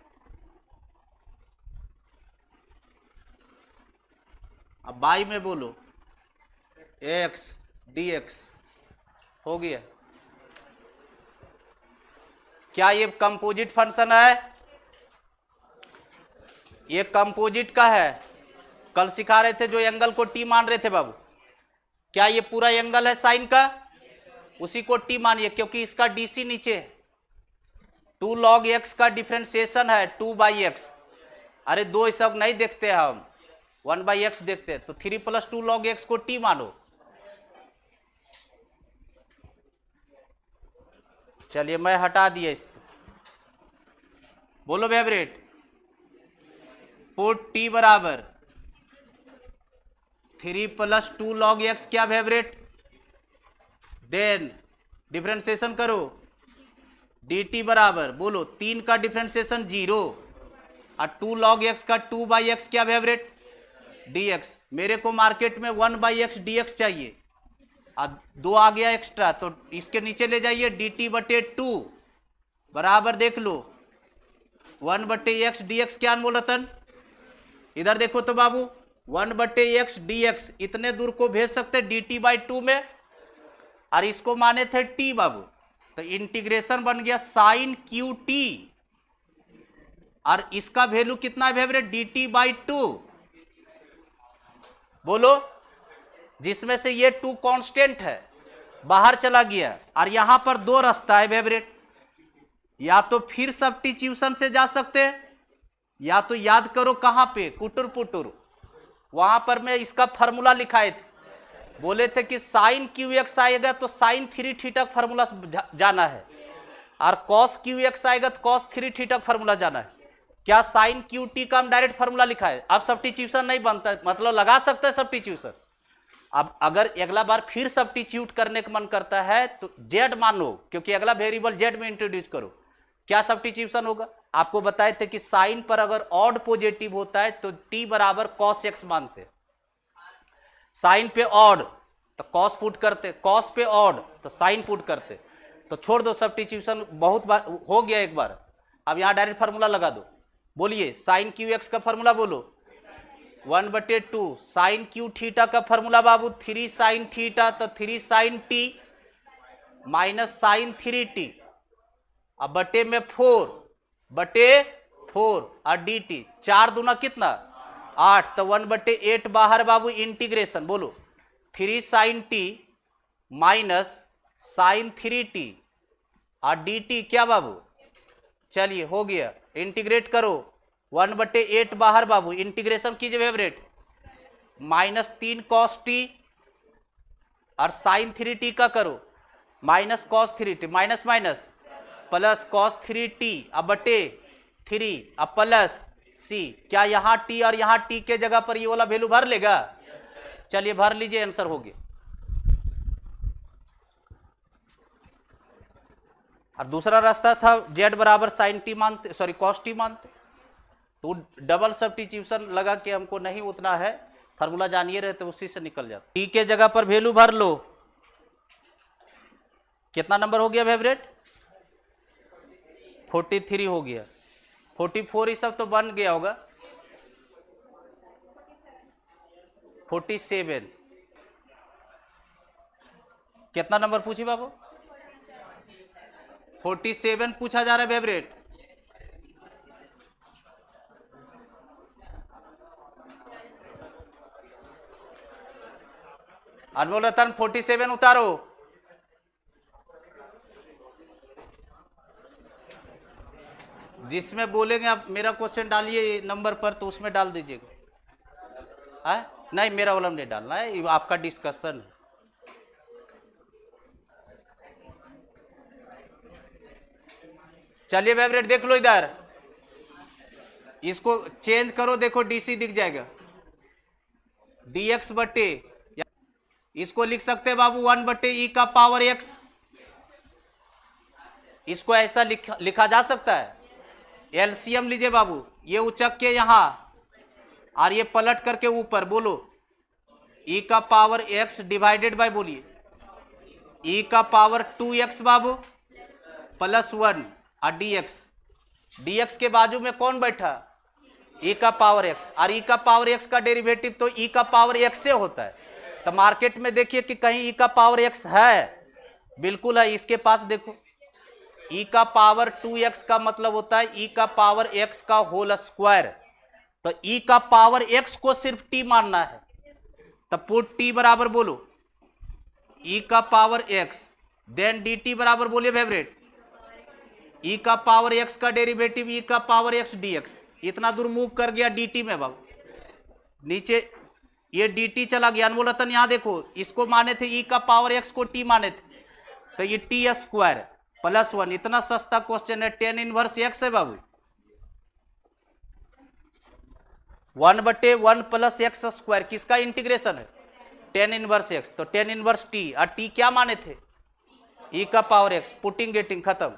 अब बाई में बोलो एक्स डी एक्स हो गया। क्या ये कंपोजिट फंक्शन है? ये कंपोजिट का है। कल सिखा रहे थे जो एंगल को टी मान रहे थे बाबू, क्या ये पूरा एंगल है साइन का? उसी को टी मानिए, क्योंकि इसका डीसी नीचे 2 log x का डिफरेंशिएशन है 2/x। अरे दो सब नहीं देखते हम, 1/x देखते हैं। तो 3 प्लस 2 log x को टी मानो। चलिए मैं हटा दिया इसको। बोलो फेवरेट, पुट टी बराबर 3 प्लस 2 log x क्या फेवरेट? देन डिफरेंशिएशन करो, dt बराबर बोलो 3 का डिफरेंशिएशन 0 और 2 log x का 2/x क्या फेवरेट? dx। मेरे को मार्केट में 1/x dx चाहिए, और 2 आ गया एक्स्ट्रा, तो इसके नीचे ले जाइए dt बटे 2 बराबर देख लो 1/x dx। क्या अनमोल रतन इधर देखो तो बाबू, 1/x dx इतने दूर को भेज सकते dt/2 में, और इसको माने थे t बाबू, तो इंटीग्रेशन बन गया साइन क्यू टी, और इसका वैल्यू कितना है फेवरेट? dt/2। बोलो, जिसमें से ये 2 कांस्टेंट है, बाहर चला गया, और यहां पर 2 रास्ता है फेवरेट। या तो फिर सब्स्टिट्यूशन से जा सकते हैं, या तो याद करो कहां पे, कुटुर पुटुर, वहां पर मैं इसका फॉर्मूला लिखाए थे। बोले थे कि साइन क्यू एक्स आएगा तो साइन 3 थीटा का फॉर्मूला जाना है, और कॉस क्यू एक्स आएगा तो कॉस 3 थीटा का फॉर्मूला जाना है। क्या साइन क्यू टी का हम डायरेक्ट फॉर्मूला लिखा है? अब सब्स्टिट्यूशन नहीं बनता, मतलब लगा सकते हैं सब्स्टिट्यूशन। अब अगर अगला बार फिर सब्स्टिट्यूट करने का मन करता है तो जेड मानो, क्योंकि अगला वेरिएबल जेड में इंट्रोड्यूस करो। क्या सब्स्टिट्यूशन होगा? आपको बताए थे कि साइन पर अगर ऑड पॉजिटिव होता है तो टी बराबर कॉस एक्स मानते, साइन पे ऑड तो कॉस पुट करते, कॉस पे ऑड तो साइन पुट करते। तो छोड़ दो सब्स्टिट्यूशन, बहुत बार हो गया एक बार। अब यहां डायरेक्ट फार्मूला लगा दो। बोलिए साइन क्यू एक्स का फार्मूला बोलो, 1/2 साइन क्यू थीटा का फार्मूला बाबू 3 साइन थीटा, तो 3 sign T minus sign 3t, अब बटे में 4/4 और dt, 4 दूना कितना 8, तो 1/8 बाहर बाबू। इंटीग्रेशन बोलो 3 sign T minus sign 3t और dt क्या बाबू? चलिए हो गया, इंटीग्रेट करो 1/8 बाहर बाबू। इंटीग्रेशन कीजिए फेवरेट, -3 cos t और साइन 3t का करो, minus cos 3t minus minus plus cos 3t अब बटे 3 अब प्लस c। क्या यहां t और यहां t के जगह पर ये वाला वैल्यू भर लेगा? चलिए भर लीजिए, आंसर हो गया। और दूसरा रास्ता था z बराबर साइन टी मानते, सॉरी cos t मानते, तो डबल सब्स्टिट्यूशन लगा के हमको नहीं उतना है, फार्मूला जानिए रहे तो उसी से निकल जाता। टी के जगह पर वैल्यू भर लो। कितना नंबर हो गया फेवरेट? 43 हो गया। 44 ये सब तो बन गया होगा। 47 कितना नंबर पूछी बाबू? 47 पूछा जा रहा है फेवरेट। अनमोल रतन 47 उतारो। जिसमें बोलेंगे आप मेरा क्वेश्चन डालिए नंबर पर, तो उसमें डाल दीजिएगा। है नहीं, मेरा वाला नहीं डालना है, ये आपका डिस्कशन है। चलिए फेवरेट देख लो इधर, इसको चेंज करो, देखो डीसी दिख जाएगा, dx बटे, इसको लिख सकते हैं बाबू 1 बटे ई का पावर x, इसको ऐसा लिखा जा सकता है। एलसीएम लीजिए बाबू, ये उचक के यहां और ये पलट करके ऊपर, बोलो ई का पावर x डिवाइडेड बाय, बोलिए ई का पावर 2x बाबू प्लस 1 और dx के बाजू में कौन बैठा, ई का पावर x, और ई का पावर x का डेरिवेटिव तो ई का पावर x से होता है। तो मार्केट में देखिए कि कहीं ई का पावर x है, बिल्कुल है, इसके पास देखो ई का पावर 2x का मतलब होता है ई का पावर x का होल स्क्वायर। तो ई का पावर x को सिर्फ t मानना है, तो पुट t बराबर बोलो ई का पावर x, देन dt बराबर बोलिए फेवरेट ई का पावर x का डेरिवेटिव ई का पावर x dx। इतना दूर मूव कर गया dt में बाबू, नीचे ये dt चला गया। अनमोल रतन यहां देखो, इसको माने थे ई का पावर x को t माने थे, तो ये टी स्क्वायर प्लस 1। इतना सस्ता क्वेश्चन है, 10 इनवर्स x है बाबू, 1 बटे 1 प्लस एक्स स्क्वायर, किसका इंटीग्रेशन है, 10 इनवर्स x, तो 10 इनवर्स t, और t क्या माने थे, ई का पावर x, पुटिंग गेटिंग खत्म।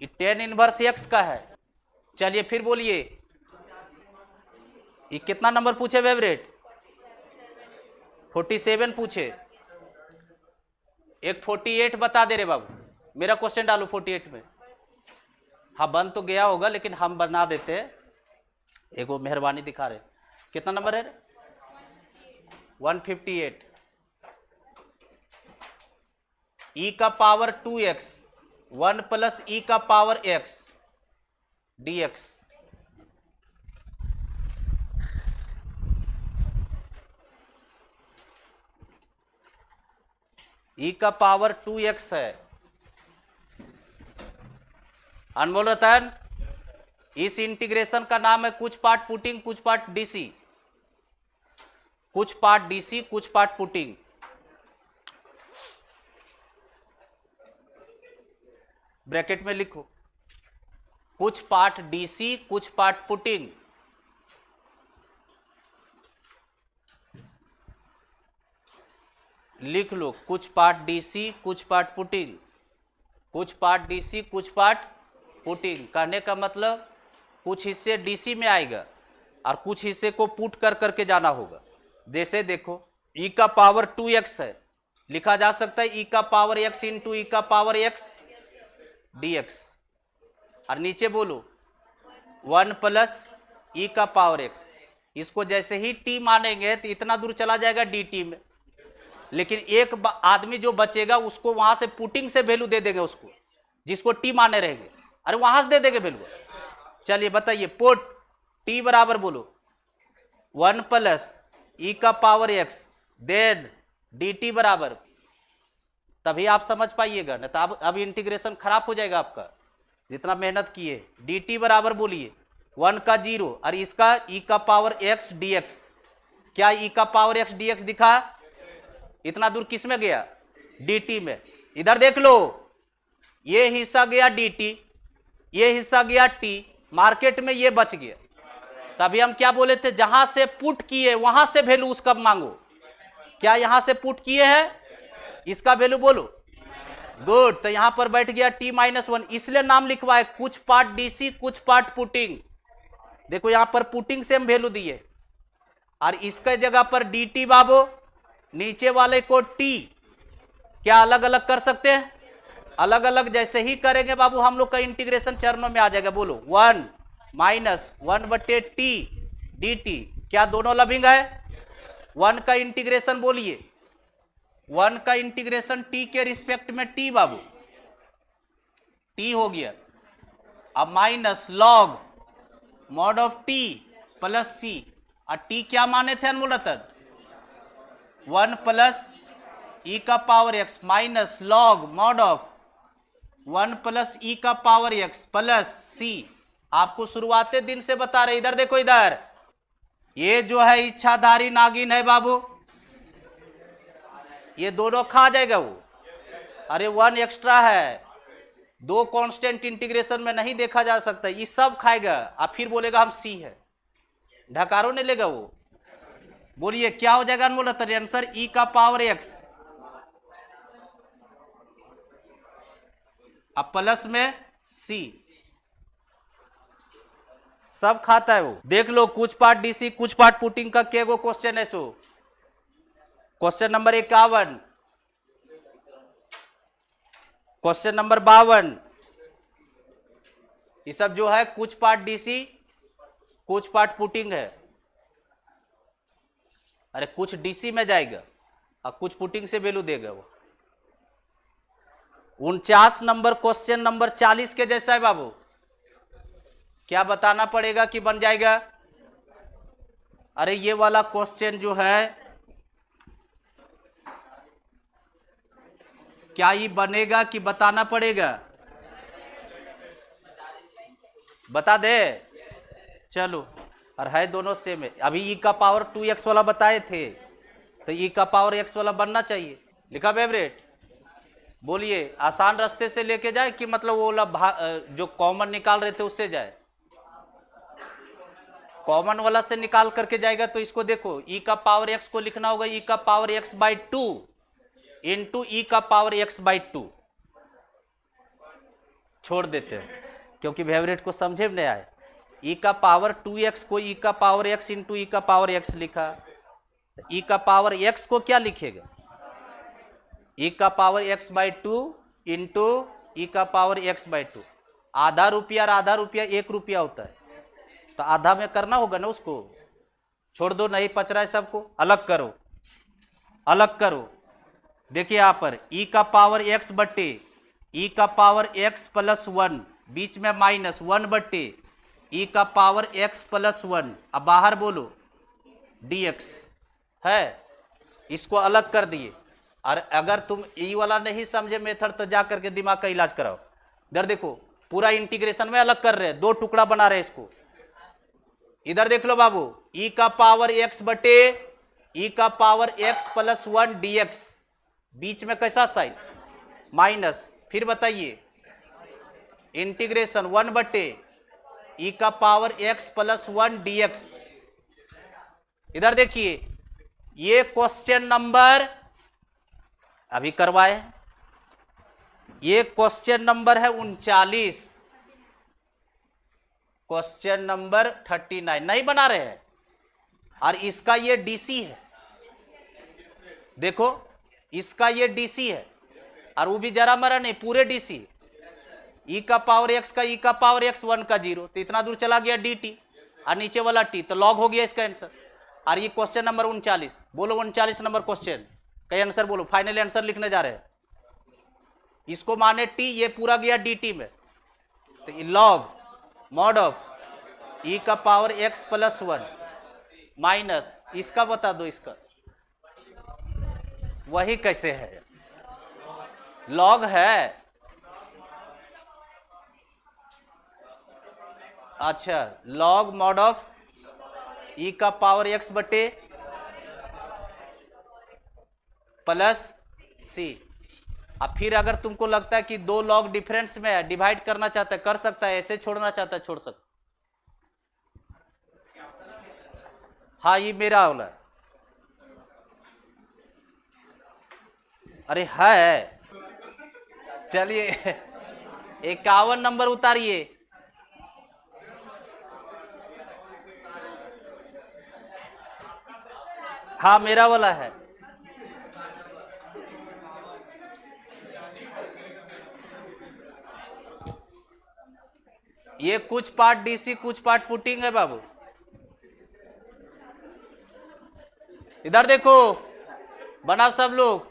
ये 10 इनवर्स x का है। चलिए फिर बोलिए, ये कितना नंबर पूछे फेवरेट, 47 पूछे, एक 48 बता दे रे बाबू, मेरा क्वेश्चन डालो 48 में। हाँ बन तो गया होगा, लेकिन हम बना देते हैं, एक वो मेहरबानी दिखा रहे। कितना नंबर है, 158, ई का पावर 2x 1 प्लस ई का पावर x dx। ई का पावर 2x है। अनमोल रतन, इस इंटीग्रेशन का नाम है कुछ पार्ट पुटिंग कुछ पार्ट डीसी, कुछ पार्ट डीसी कुछ पार्ट पुटिंग। ब्रैकेट में लिखो, कुछ पार्ट डीसी कुछ पार्ट पुटिंग। लिख लो, कुछ पार्ट डीसी कुछ पार्ट पुटिंग, कुछ पार्ट डीसी कुछ पार्ट पुटिंग। कहने का मतलब कुछ हिस्से डीसी में आएगा और कुछ हिस्से को पुट कर करके जाना होगा। जैसे देखो, ई का पावर 2x है, लिखा जा सकता है ई का पावर x इंटू ई का पावर x dx, और नीचे बोलो 1 प्लस ई का पावर x। इसको जैसे ही t मानेंगे तो इतना दूर चला जाएगा dt में, लेकिन एक आदमी जो बचेगा उसको वहां से पुटिंग से वैल्यू दे देंगे, उसको जिसको t माने रहेंगे, अरे वहां से दे देंगे वैल्यू। चलिए बताइए, पुट t बराबर बोलो 1 प्लस ई का पावर x देन dt बराबर, तभी आप समझ पाइएगा, ना तो अब इंटीग्रेशन खराब हो जाएगा आपका जितना मेहनत किए। dt बराबर बोलिए 1 का 0 और इसका e का पावर x dx। क्या e का पावर x dx दिखा, इतना दूर किस में गया, dt में। इधर देख लो, ये हिस्सा गया dt, ये हिस्सा गया t, मार्केट में ये बच गया। तभी हम क्या बोले थे, जहां से पुट किए वहां से वैल्यू उसका मांगो। क्या यहां से पुट किए हैं, इसका वैल्यू बोलो, गुड। तो यहां पर बैठ गया t-1, इसलिए नाम लिखवाए कुछ पार्ट डीसी कुछ पार्ट पुटिंग। देखो यहां पर पुटिंग से हम वैल्यू दिए और इसके जगह पर dt बाबू, नीचे वाले को t। क्या अलग अलग कर सकते हैं, अलग अलग जैसे ही करेंगे बाबू हम लोग का इंटीग्रेशन चरणों में आ जाएगा। बोलो 1 माइनस 1 बटे टी dt। क्या दोनों लविंग है, 1 का इंटीग्रेशन बोलिए, 1 का इंटीग्रेशन t के रिस्पेक्ट में t बाबू, t हो गया। अब minus log mod of t plus c, और t क्या माने थे अनमोल रतन, 1 प्लस ई का power x minus log mod of 1 plus e का पावर एक्स प्लस सी। आपको शुरुआती दिन से बता रहे, इधर देखो, इधर ये जो है इच्छाधारी नागिन है बाबू, ये दोनों खा जाएगा वो। अरे 1 एक्स्ट्रा है, 2 कांस्टेंट इंटीग्रेशन में नहीं देखा जा सकता, ये सब खाएगा। आप फिर बोलेगा हम सी है, ढकारो नहीं लेगा वो। बोलिए क्या हो जाएगा अनमोल? आंसर ई का पावर एक्स, अब प्लस में सी, सब खाता है वो। देख लो, कुछ पार्ट डीसी कुछ पार्ट पुटिंग का के गो क्वेश्चन है। So question number 51, question number 52, ये सब जो है कुछ पार्ट डीसी कुछ पार्ट पुटिंग है। अरे कुछ डीसी में जाएगा और कुछ पुटिंग से वैल्यू देगा वो। 49 नंबर क्वेश्चन नंबर 40 के जैसा है बाबू। क्या बताना पड़ेगा कि बन जाएगा? अरे ये वाला क्वेश्चन जो है, क्या ये बनेगा कि बताना पड़ेगा? बता दे, चलो। और है दोनों सेम है। अभी ई का पावर 2x वाला बताए थे, तो ई का पावर x वाला बनना चाहिए। लिखा फेवरेट? बोलिए, आसान रास्ते से लेके जाए कि मतलब वो वाला जो कॉमन निकाल रहे थे उससे जाए? कॉमन वाला से निकाल करके जाएगा तो इसको देखो, ई का पावर x को लिखना होगा ई का पावर x बाई 2 इंटू ई का पावर x बाई 2। छोड़ देते हैं क्योंकि फेवरेट को समझे में नहीं आए। ई का पावर 2x को ई का पावर x इंटू ई का पावर x लिखा, ई का पावर x को क्या लिखेगा? ई का पावर x बाई 2 इंटू ई का पावर x बाई 2। आधा रुपया और आधा रुपया 1 रुपया होता है, तो आधा में करना होगा ना उसको। छोड़ दो, नहीं पच रहा है सबको, अलग करो, अलग करो। देखिए यहाँ पर ई का पावर x बट्टे ई का पावर x प्लस 1, बीच में माइनस 1 बट्टे ई का पावर x प्लस 1। अब बाहर बोलो dx है, इसको अलग कर दिए। और अगर तुम ई वाला नहीं समझे मेथड तो जा करके दिमाग का इलाज कराओ। इधर देखो, पूरा इंटीग्रेशन में अलग कर रहे हैं, 2 टुकड़ा बना रहे हैं इसको। इधर देख लो बाबू, ई का पावर x बटे ई का पावर x प्लस 1 dx, बीच में कैसा साइन? माइनस। फिर बताइए, इंटीग्रेशन 1 बटे ई का पावर x प्लस 1 dx। इधर देखिए, ये क्वेश्चन नंबर अभी करवाए, ये क्वेश्चन नंबर है 39, क्वेश्चन नंबर 39 नहीं बना रहे हैं। और इसका ये डीसी है, देखो इसका ये डीसी है, और वो भी जरा मरा नहीं, पूरे डीसी। ई का पावर x का ई का पावर x 1 का 0, तो इतना दूर चला गया dt, और नीचे वाला t, तो लॉग हो गया इसका आंसर। और ये क्वेश्चन नंबर 39, बोलो 39 नंबर क्वेश्चन का आंसर बोलो। फाइनल आंसर लिखने जा रहे हैं, इसको माने t, ये पूरा गया dt में, तो लॉग मॉड ऑफ ई का पावर x प्लस 1 माइनस इसका बता दो, इसका वही कैसे है? लॉग है। अच्छा, लॉग मॉड ऑफ ई का पावर x बटे प्लस सी। अब फिर अगर तुमको लगता है कि 2 लॉग डिफरेंस में है, डिवाइड करना चाहता है कर सकता है, ऐसे छोड़ना चाहता है छोड़ सकता। हाँ, ये मेरा वाला। अरे है, चलिए 51 नंबर उतारिए। हाँ, मेरा वाला है। ये कुछ पार्ट डीसी कुछ पार्ट पुटिंग है बाबू। इधर देखो, बना सब लोग,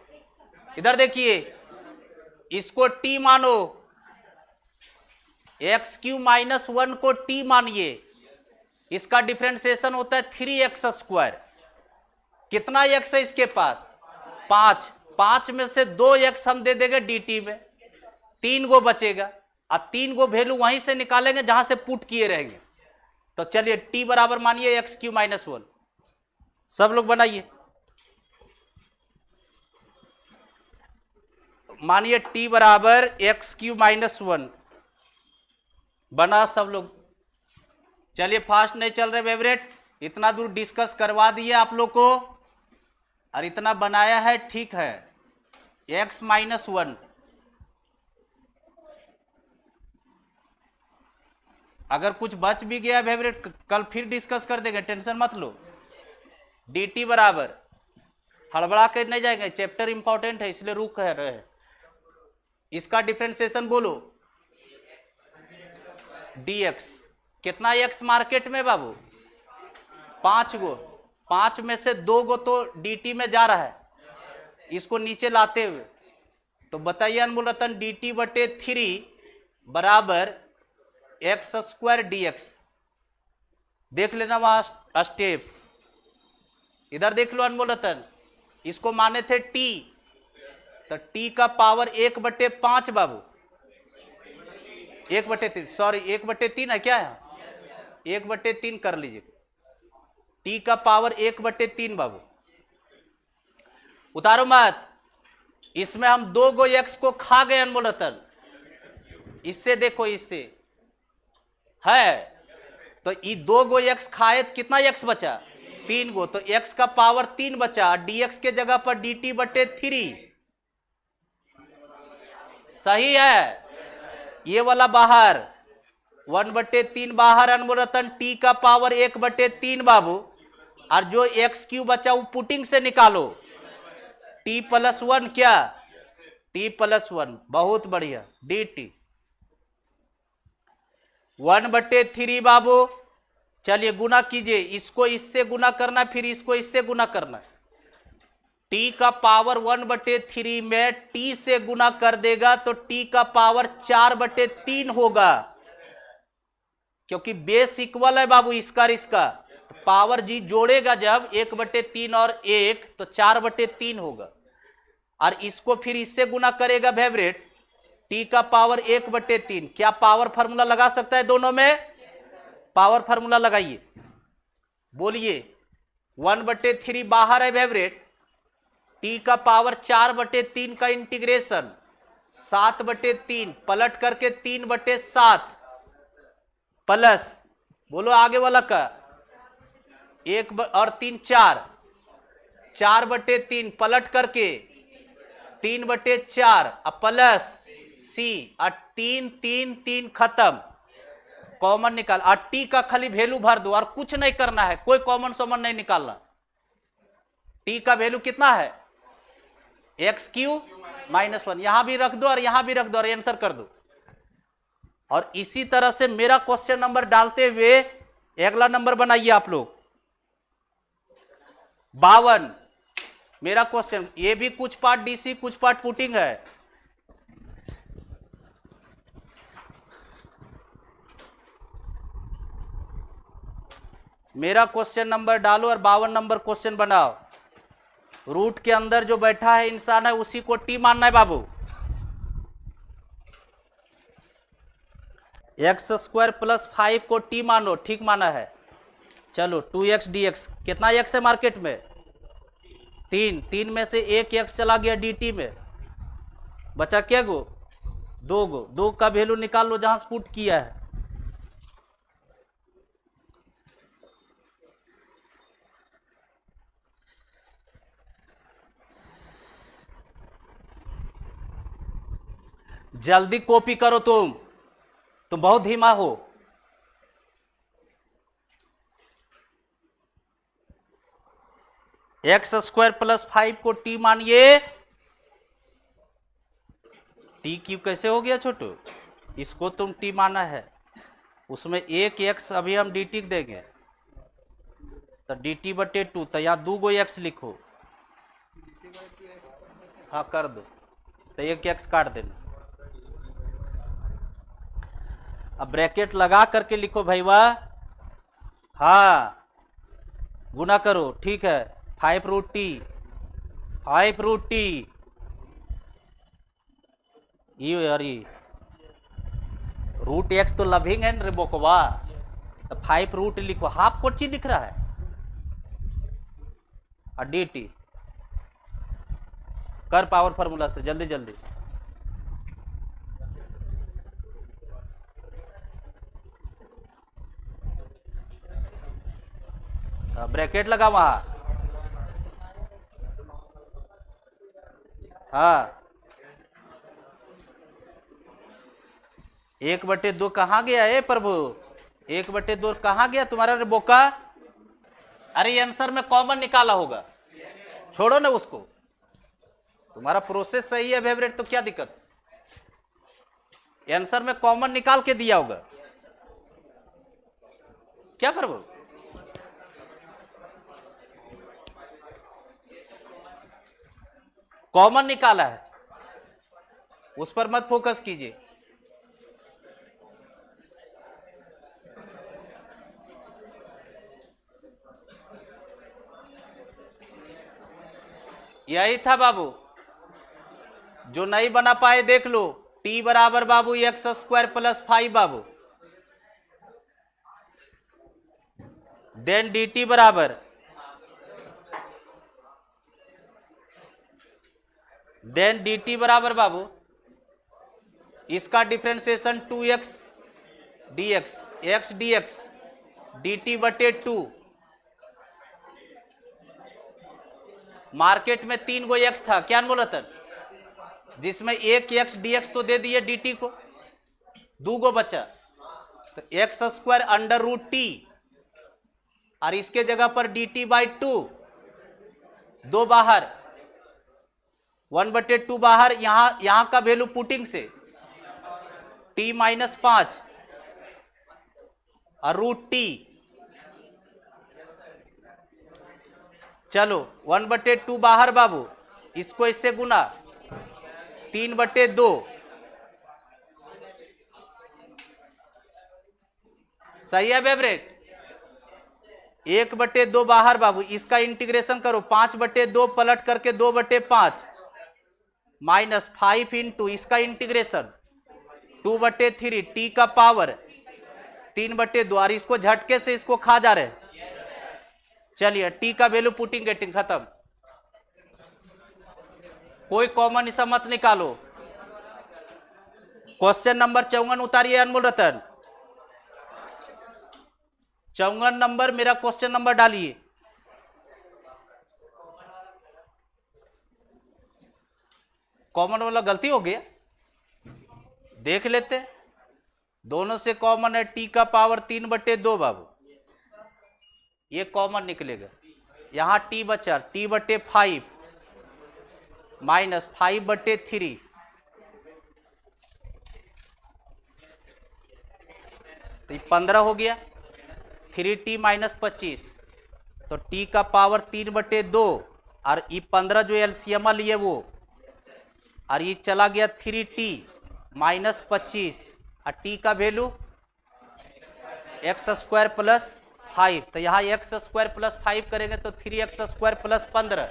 इधर देखिए, इसको t मानो, x³ माइनस 1 को t मानिए, इसका डिफरेंशिएशन होता है 3x स्क्वायर। कितना x है इसके पास? 5। 5 में से 2x हम दे देंगे dt में, 3 गो बचेगा और 3 गो वैल्यू वहीं से निकालेंगे जहां से पुट किए रहेंगे। तो चलिए टी बराबर मानिए x³ - 1, सब लोग बनाइए। मानिए टी बराबर x³ - 1 बना सब लोग। चलिए फास्ट नहीं चल रहे फेवरेट, इतना दूर डिस्कस करवा दिए आप लोग को और इतना बनाया है, ठीक है। x - 1 अगर कुछ बच भी गया फेवरेट कल फिर डिस्कस कर देंगे, टेंशन मत लो। dt बराबर, हड़बड़ा कर नहीं जाएंगे, चैप्टर इंपॉर्टेंट है इसलिए रुक रहे हैं। इसका डिफरेंशिएशन बोलो, dx। कितना x मार्केट में बाबू? 5 गो, 5 में से 2 गो तो dt में जा रहा है, इसको नीचे लाते हुए। तो बताइए अनमोल रतन, dt/3 बराबर x² dx। देख लेना वहां स्टेप, इधर देख लो अनमोल रतन, इसको माने थे t, तो t का पावर 1/5 बाबू, 1/3, सॉरी 1/3 है क्या है, 1/3 कर लीजिए। t का पावर 1/3 बाबू, उतारो मत। इसमें हम 2 गो x को खा गए अनमोल रतन, इससे देखो, इससे है तो ये 2 गो x खाए तो कितना x बचा? 3 गो, तो x का पावर 3 बचा, dx के जगह पर dt/3 सही है। ये वाला बाहर 1/3 बाहर अनमोल रतन, t का पावर 1/3 बाबू, और जो x³ बचा वो पुटिंग से निकालो, t+1 क्या? t+1, बहुत बढ़िया, dt 1/3 बाबू। चलिए गुना कीजिए, इसको इससे गुना करना, फिर इसको इससे गुना करना। t का पावर 1/3 में t से गुना कर देगा तो t का पावर 4/3 होगा, क्योंकि बेस इक्वल है बाबू इसका और इसका। तो पावर जी जोड़ेगा जब 1/3 और 1 तो 4/3 होगा, और इसको फिर इससे गुना करेगा फेवरेट, t का पावर 1/3। क्या पावर फार्मूला लगा सकता है दोनों में? पावर फार्मूला लगाइए, बोलिए। 1/3 बाहर है फेवरेट, t का पावर 4/3 का इंटीग्रेशन 7/3 पलट करके 3/7 प्लस, बोलो आगे वाला का 1 और 3 4, 4/3 पलट करके 3/4 प्लस सी, और 3 3 3 खत्म, कॉमन निकाल, और टी का खाली वैल्यू भर दो और कुछ नहीं करना है, कोई कॉमन सॉमन नहीं निकालना। टी का वैल्यू कितना है? x³ - 1, यहां भी रख दो और यहां भी रख दो और आंसर कर दो। और इसी तरह से मेरा क्वेश्चन नंबर डालते हुए अगला नंबर बनाइए आप लोग, 52 मेरा क्वेश्चन। ये भी कुछ पार्ट डीसी कुछ पार्ट पुटिंग है। मेरा क्वेश्चन नंबर डालो और 52 नंबर क्वेश्चन बनाओ। रूट के अंदर जो बैठा है इंसान है उसी को टी मानना है बाबू। x² + 5 को टी मानो, ठीक माना है। चलो 2x dx, कितना x है मार्केट में? 3, 3 में से 1 x चला गया dt में, बचा क्या गो? 2 गो। 2 का वैल्यू निकाल लो जहां से पुट किया है। जल्दी कॉपी करो, तुम बहुत धीमा हो। x² + 5 को t मानिए। t³ कैसे हो गया छोटू? इसको तुम t माना है, उसमें 1 x अभी हम dt देंगे तो dt/2, तो यहाँ 2 गो x लिखो। हाँ कर दो, तो 1 x काट देना। अब ब्रैकेट लगा करके लिखो भाईवा, हाँ गुना करो, ठीक है। 5√t, 5√t, ये यार ये रूट एक्स तो लविंग है रे बोकवा, तो 5 रूट लिखो, हाफ को चीज लिख रहा है और डी टी कर पावर फार्मूला से जल्दी जल्दी। ब्रैकेट लगा वहां, हाँ 1/2 कहाँ गया है प्रभु, 1/2 कहाँ गया तुम्हारा रे बोका। अरे आंसर में कॉमन निकाला होगा, छोड़ो ना उसको, तुम्हारा प्रोसेस सही है फेवरेट, तो क्या दिक्कत, आंसर में कॉमन निकाल के दिया होगा क्या प्रभु। कॉमन निकाला है, उस पर मत फोकस कीजिए। यही था बाबू, जो नहीं बना पाए देख लो। t बराबर बाबू x² + 5 बाबू, देन dt बराबर बाबू इसका differentiation 2x dx, x dx dt/2। Market में 3 गो x था, क्या बोला था, जिसमें एक x dx तो दे दिए dt को, 2 गो बचा, तो x² √t और इसके जगह पर dt/2, 2 बाहर, 1/2 बाहर, यहां का वैल्यू पुटिंग से t - 5 और √t, चलो 1/2 बाहर बाबू, इसको इससे गुना 3/2, सही है फेवरेट। 1/2 बाहर बाबू, इसका इंटीग्रेशन करो, 5/2 पलट करके 2/5 -5 इंटू इसका इंटीग्रेशन 2/3 t का पावर 3/2, और इसको झटके से इसको खा जा रहे। चलिए t का वैल्यू पुटिंग गेटिंग खत्म, कोई कॉमन हिस्सा मत निकालो। क्वेश्चन नंबर 54 उतारिए अनमोल रतन, 54 नंबर मेरा क्वेश्चन नंबर डालिए। कॉमन वाला गलती हो गया, देख लेते, दोनों से कॉमन है t का पावर 3/2 बाबू, ये कॉमन निकलेगा, यहां t बचा t/5 -5/3, तो 15 हो गया, 3t - 25, तो t का पावर 3/2 और ये 15 जो एलसीएम लिए वो, और ये चला गया 3t - 25 और t का वैल्यू x² + 5, तो यहाँ x² + 5 करेंगे तो 3x² + 15,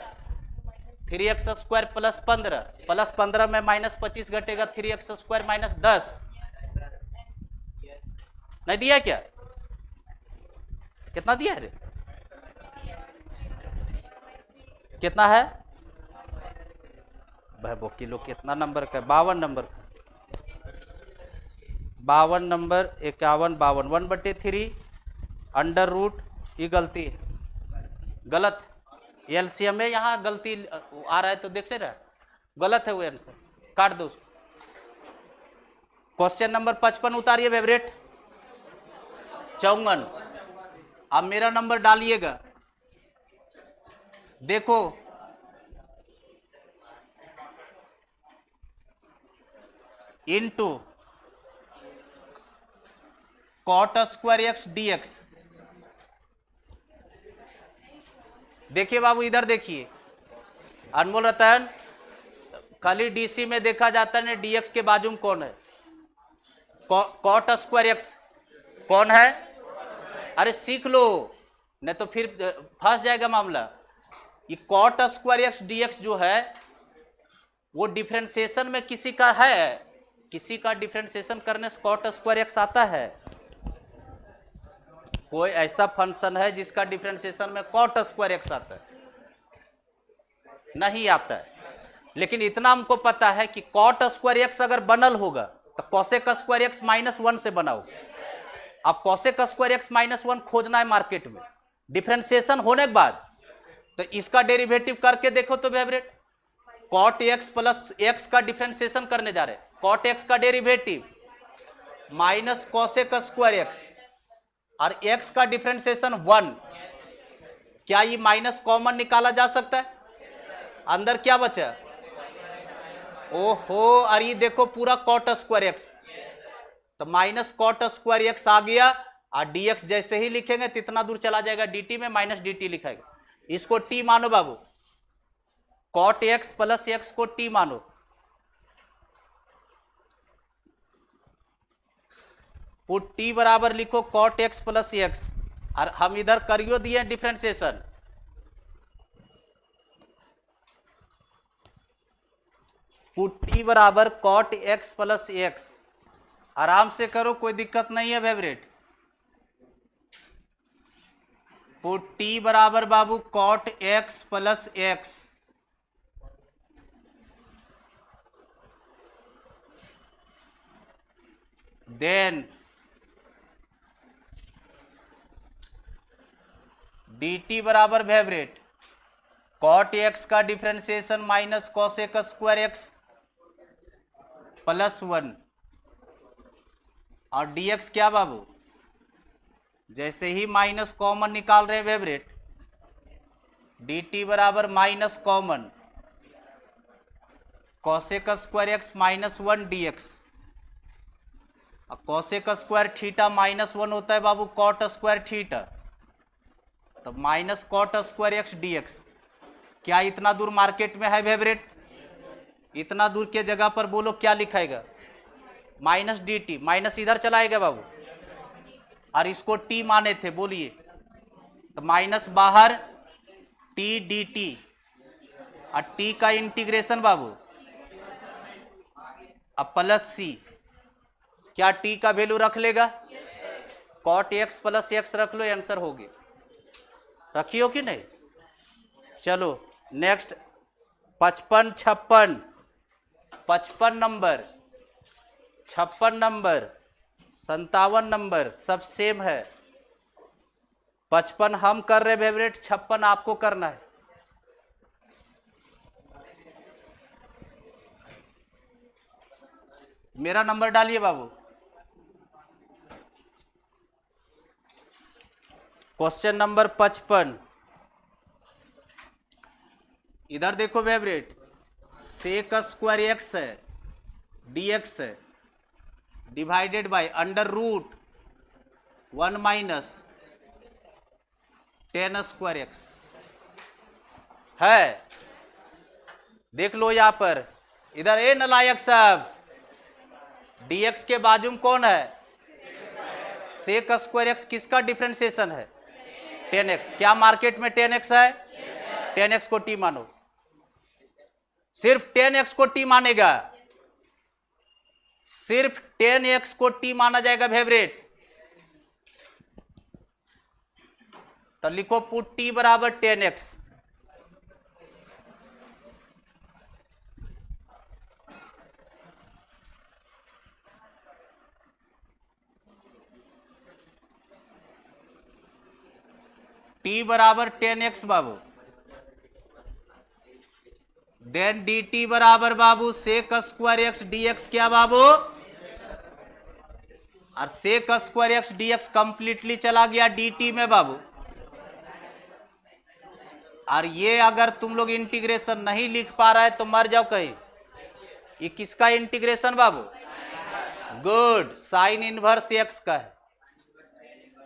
3x² + 15 + 15 में -25 घटेगा, 3x² - 10, नहीं दिया क्या, कितना दिया है, कितना है भाई किलो, कितना नंबर का, 52 नंबर का, 52 नंबर 51 52, 1/3 अंडर रूट, ये गलती है, गलत, एलसीएम में यहाँ गलती आ रहा है तो देखते रहे, गलत है वो आंसर, काट दो उसको। क्वेश्चन नंबर 55 उतारिए फेवरेट, 54, अब मेरा नंबर डालिएगा, देखो इनटू cot² x dx, देखिए बाबू इधर देखिए, अनमोल रतन, खाली डीसी में देखा जाता है dx के बाजू में कौन है, cot² x कौन है, अरे सीख लो नहीं तो फिर फंस जाएगा मामला। ये cot² x dx जो है वो डिफरेंशिएशन में किसी का है किसी का डिफरेंशिएशन करने से कॉट स्क्वायर एक्स आता है? कोई ऐसा फंक्शन है जिसका डिफरेंशिएशन में कॉट स्क्वायर एक्स आता है? नहीं आता है। लेकिन इतना हमको पता है कि कॉट स्क्वायर एक्स अगर बनल होगा तो कॉसेक स्क्वायर एक्स -1 से बना होगा। अब कॉसेक स्क्वायर एक्स -1 खोजना है मार्केट में डिफरेंशिएशन होने के बाद, तो इसका डेरिवेटिव करके देखो तो favourite, cot x plus x का डिफरेंशिएशन करने जा रहे हैं, कॉट एक्स का derivative minus cosec square x और एक्स का डिफरेंशिएशन 1। क्या ये माइनस कॉमन निकाला जा सकता है? अंदर क्या बचा? ओहो, और ये देखो पूरा कॉट स्क्वायर एक्स, तो माइनस कॉट स्क्वायर एक्स आ गया और dx जैसे ही लिखेंगे तो इतना दूर चला जाएगा dt में, माइनस dt लिखेगा। इसको t मानो बाबू, कॉट एक्स प्लस एक्स को t मानो। पुट t बराबर लिखो कॉट एक्स प्लस एक्स, और हम इधर करियो दिए डिफरेंशिएशन, पुट t बराबर कॉट एक्स प्लस एक्स। आराम से करो, कोई दिक्कत नहीं है फेवरेट। पुट t बराबर बाबू cot x plus x, then dt बराबर फेवरेट कॉट एक्स का differentiation minus cosec square x +1, और dx क्या बाबू, जैसे ही माइनस कॉमन निकाल रहे फेवरेट, dt बराबर minus common cosec square x -1 dx, अब कॉसेक स्क्वायर थीटा -1 होता है बाबू कॉट स्क्वायर थीटा, तो minus cot square x dx। क्या इतना दूर मार्केट में है फेवरेट? इतना दूर के जगह पर बोलो क्या लिखाएगा? माइनस dt, माइनस इधर चलाएगा बाबू, और इसको t माने थे, बोलिए तो माइनस बाहर t dt, और t का इंटीग्रेशन बाबू अब प्लस c। क्या t का वैल्यू रख लेगा? कॉट एक्स प्लस एक्स रख लो, आंसर होगी। रखियो कि नहीं? चलो नेक्स्ट 55 56, 55 नंबर, 56 नंबर, 57 नंबर सब सेम है। 55 हम कर रहे फेवरेट, 56 आपको करना है। मेरा नंबर डालिए बाबू। क्वेश्चन नंबर 55, इधर देखो फेवरेट, सेक स्क्वायर एक्स है, dx है, divided by under root 1 minus ten square x है। देख लो यहां पर, इधर ए नलायक साहब, dx के बाजू में कौन है? सेक स्क्वायर एक्स, किसका डिफरेंशिएशन है? 10x। क्या मार्केट में 10x है? 10x को t मानो, सिर्फ 10x को t मानेगा, सिर्फ 10x को t माना जाएगा फेवरेट। तो लिखो पुट t बराबर 10x, t बराबर 10x बाबू, देन dt बराबर बाबू सेक स्क्वायर एक्स dx। क्या बाबू? और sec square x dx completely चला गया dt में बाबू। और ये अगर तुम लोग इंटीग्रेशन नहीं लिख पा रहा है तो मर जाओ कहीं। ये किसका इंटीग्रेशन बाबू? गुड, साइन इनवर्स एक्स का है,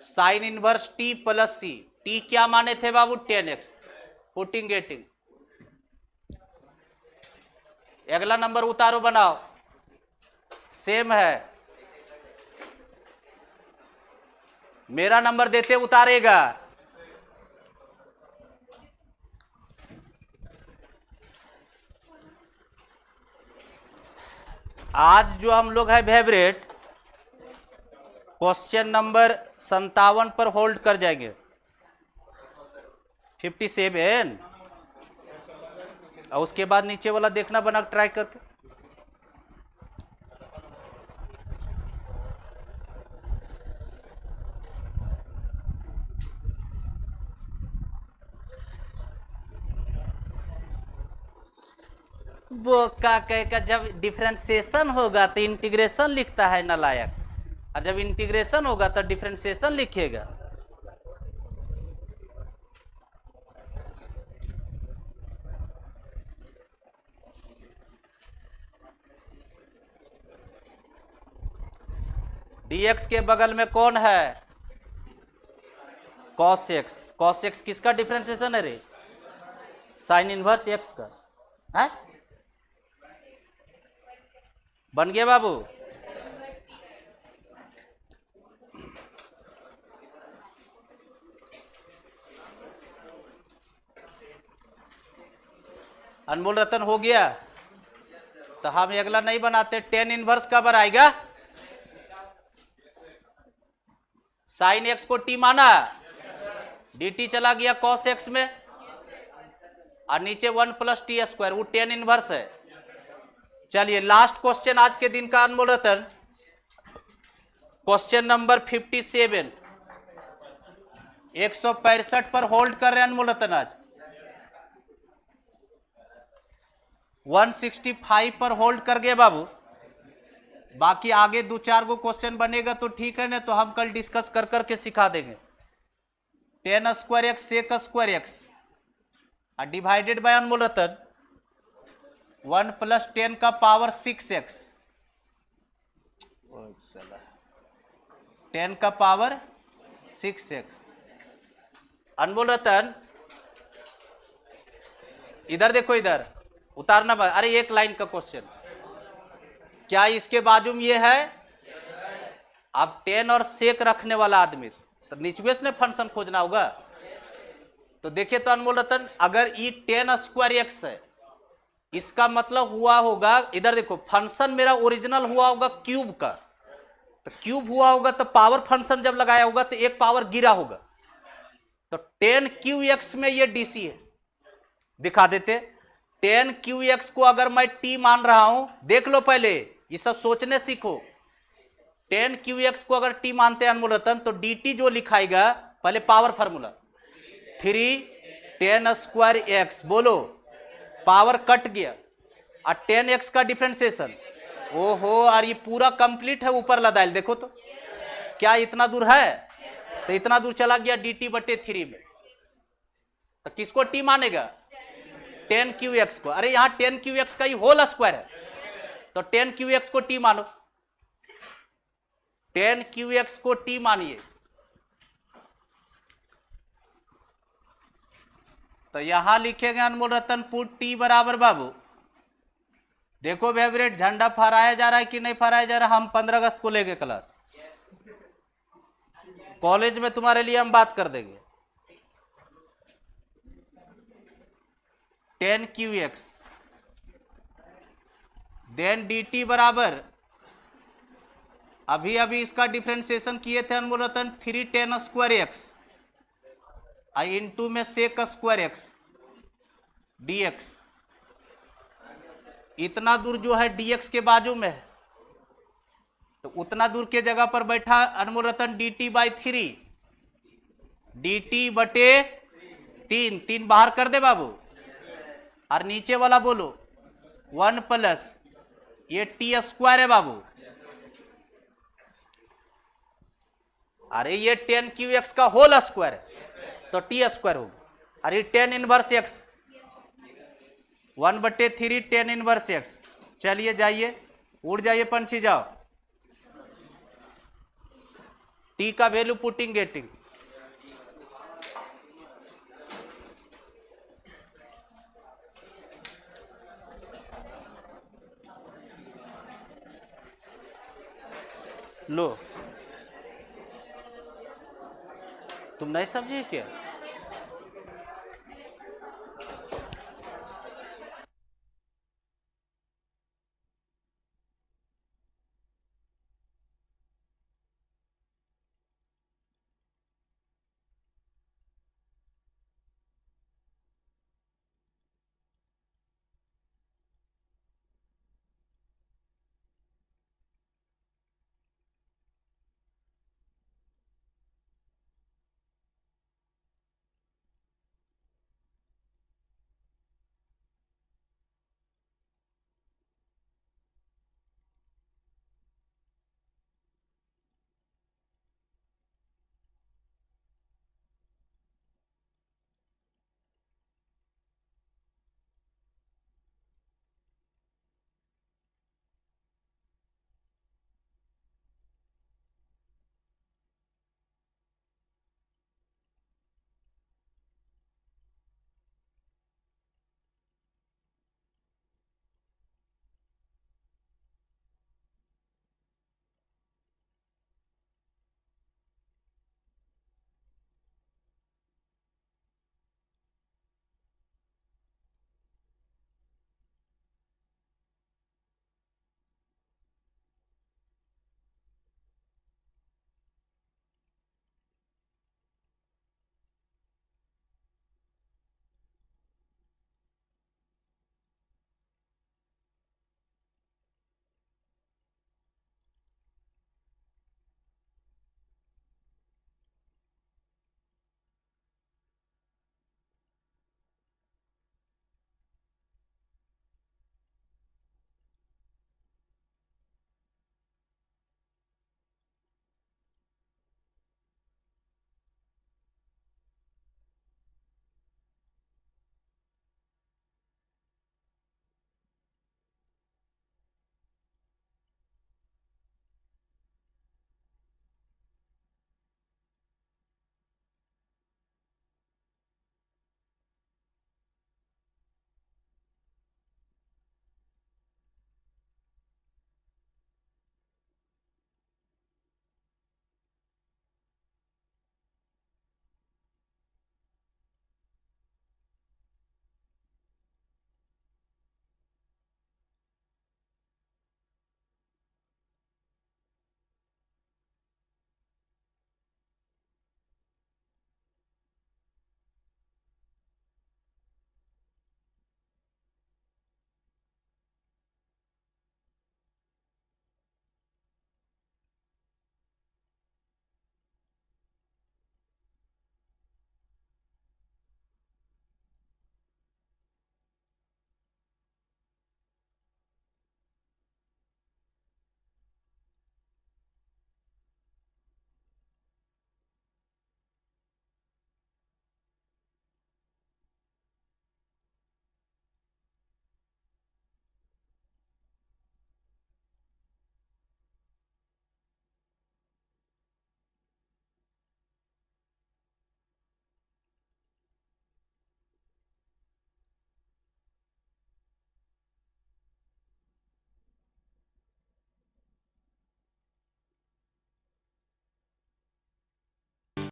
साइन इनवर्स t प्लस सी। t क्या माने थे बाबू? 10x। Putting getting. अगला नंबर उतारो, बनाओ, सेम है। मेरा नंबर देते उतारेगा। आज जो हम लोग है फेवरेट क्वेश्चन नंबर 57 पर होल्ड कर जाएंगे। 57 और उसके बाद नीचे वाला देखना बना ट्राई करके। वो का कहेगा जब डिफरेंशिएशन होगा तो इंटीग्रेशन लिखता है नालायक, और जब इंटीग्रेशन होगा तो डिफरेंशिएशन लिखेगा। dx के बगल में कौन है? cos x। cos x किसका डिफरेंशिएशन है रे? साइन इनवर्स x का है। बन गया बाबू? अनमोल रतन हो गया? तो हम अगला नहीं बनाते। टेन इनवर्स कब आएगा? साइन एक्स को टी माना, dt चला गया cos x में, और नीचे 1 + t², वो टेन इनवर्स है। चलिए लास्ट क्वेश्चन आज के दिन का अनमोल रतन, क्वेश्चन नंबर 57। 165 पर होल्ड कर रहे हैं अनमोल रतन आज। 165 पर होल्ड कर गए बाबू। बाकी आगे 2-4 गो क्वेश्चन बनेगा तो ठीक है ना, तो हम कल डिस्कस कर करके सिखा देंगे। 10² x sec² x और डिवाइडेड बाय अनमोल रतन 1 + 10 का पावर 6x, 10 का पावर 6x। अनमोल रतन इधर देखो, इधर उतारना। अरे एक लाइन का क्वेश्चन, क्या इसके बाजू में ये है? अब 10 और सेक रखने वाला आदमी तो निचुए ने फंक्शन खोजना होगा। तो देखिए तो अनमोल रतन, अगर ये 10² x है, इसका मतलब हुआ होगा, इधर देखो फंक्शन मेरा ओरिजिनल हुआ होगा क्यूब का, तो क्यूब हुआ होगा तो पावर फंक्शन जब लगाया होगा तो एक पावर गिरा होगा। तो 10 में ये डीसी है, दिखा देते। 10 को अगर मैं t मान रहा हूं, देख लो पहले ये सब सोचने सीखो। 10 को अगर t मानते हैं अनमोल रतन, तो dt जो लिखाएगा पहले पावर फार्मूला 3 10² x, बोलो पावर कट गया, और 10x का डिफरेंशिएशन। ओहो, और ये पूरा कंप्लीट है ऊपर लदाइल। देखो तो क्या इतना दूर है? तो इतना दूर चला गया dt/3 में। तो किसको t मानेगा? 10 को। अरे यहां 10 का ही होल स्क्वायर है, तो 10 को t मानो। 10 को t मानिए, तो यहां लिखेंगे अनमोल रतन पुट t बराबर बाबू, देखो फेवरेट झंडा फहराया जा रहा है कि नहीं फहराया जा रहा? हम 15 अगस्त को लेंगे क्लास, कॉलेज में तुम्हारे लिए हम बात कर देंगे। 10 देन dt बराबर, अभी अभी इसका डिफरेंशिएशन किए थे अनमोल रतन 3 10² x आई इंटू में sec² x dx। इतना दूर जो है dx के बाजू में है, तो उतना दूर के जगह पर बैठा अनमोल रतन dt/3, dt/3, 3 बाहर कर दे बाबू, और नीचे वाला बोलो 1 + ये t² है बाबू। अरे ये 10 का होल स्क्वायर है, तो t² होगा। अरे 10 इनवर्स x 1/3 10 इनवर्स x। चलिए जाइए, उड़ जाइए पंछी, जाओ। t का वैल्यू पुटिंग गेटिंग, लो तुम नहीं समझे क्या?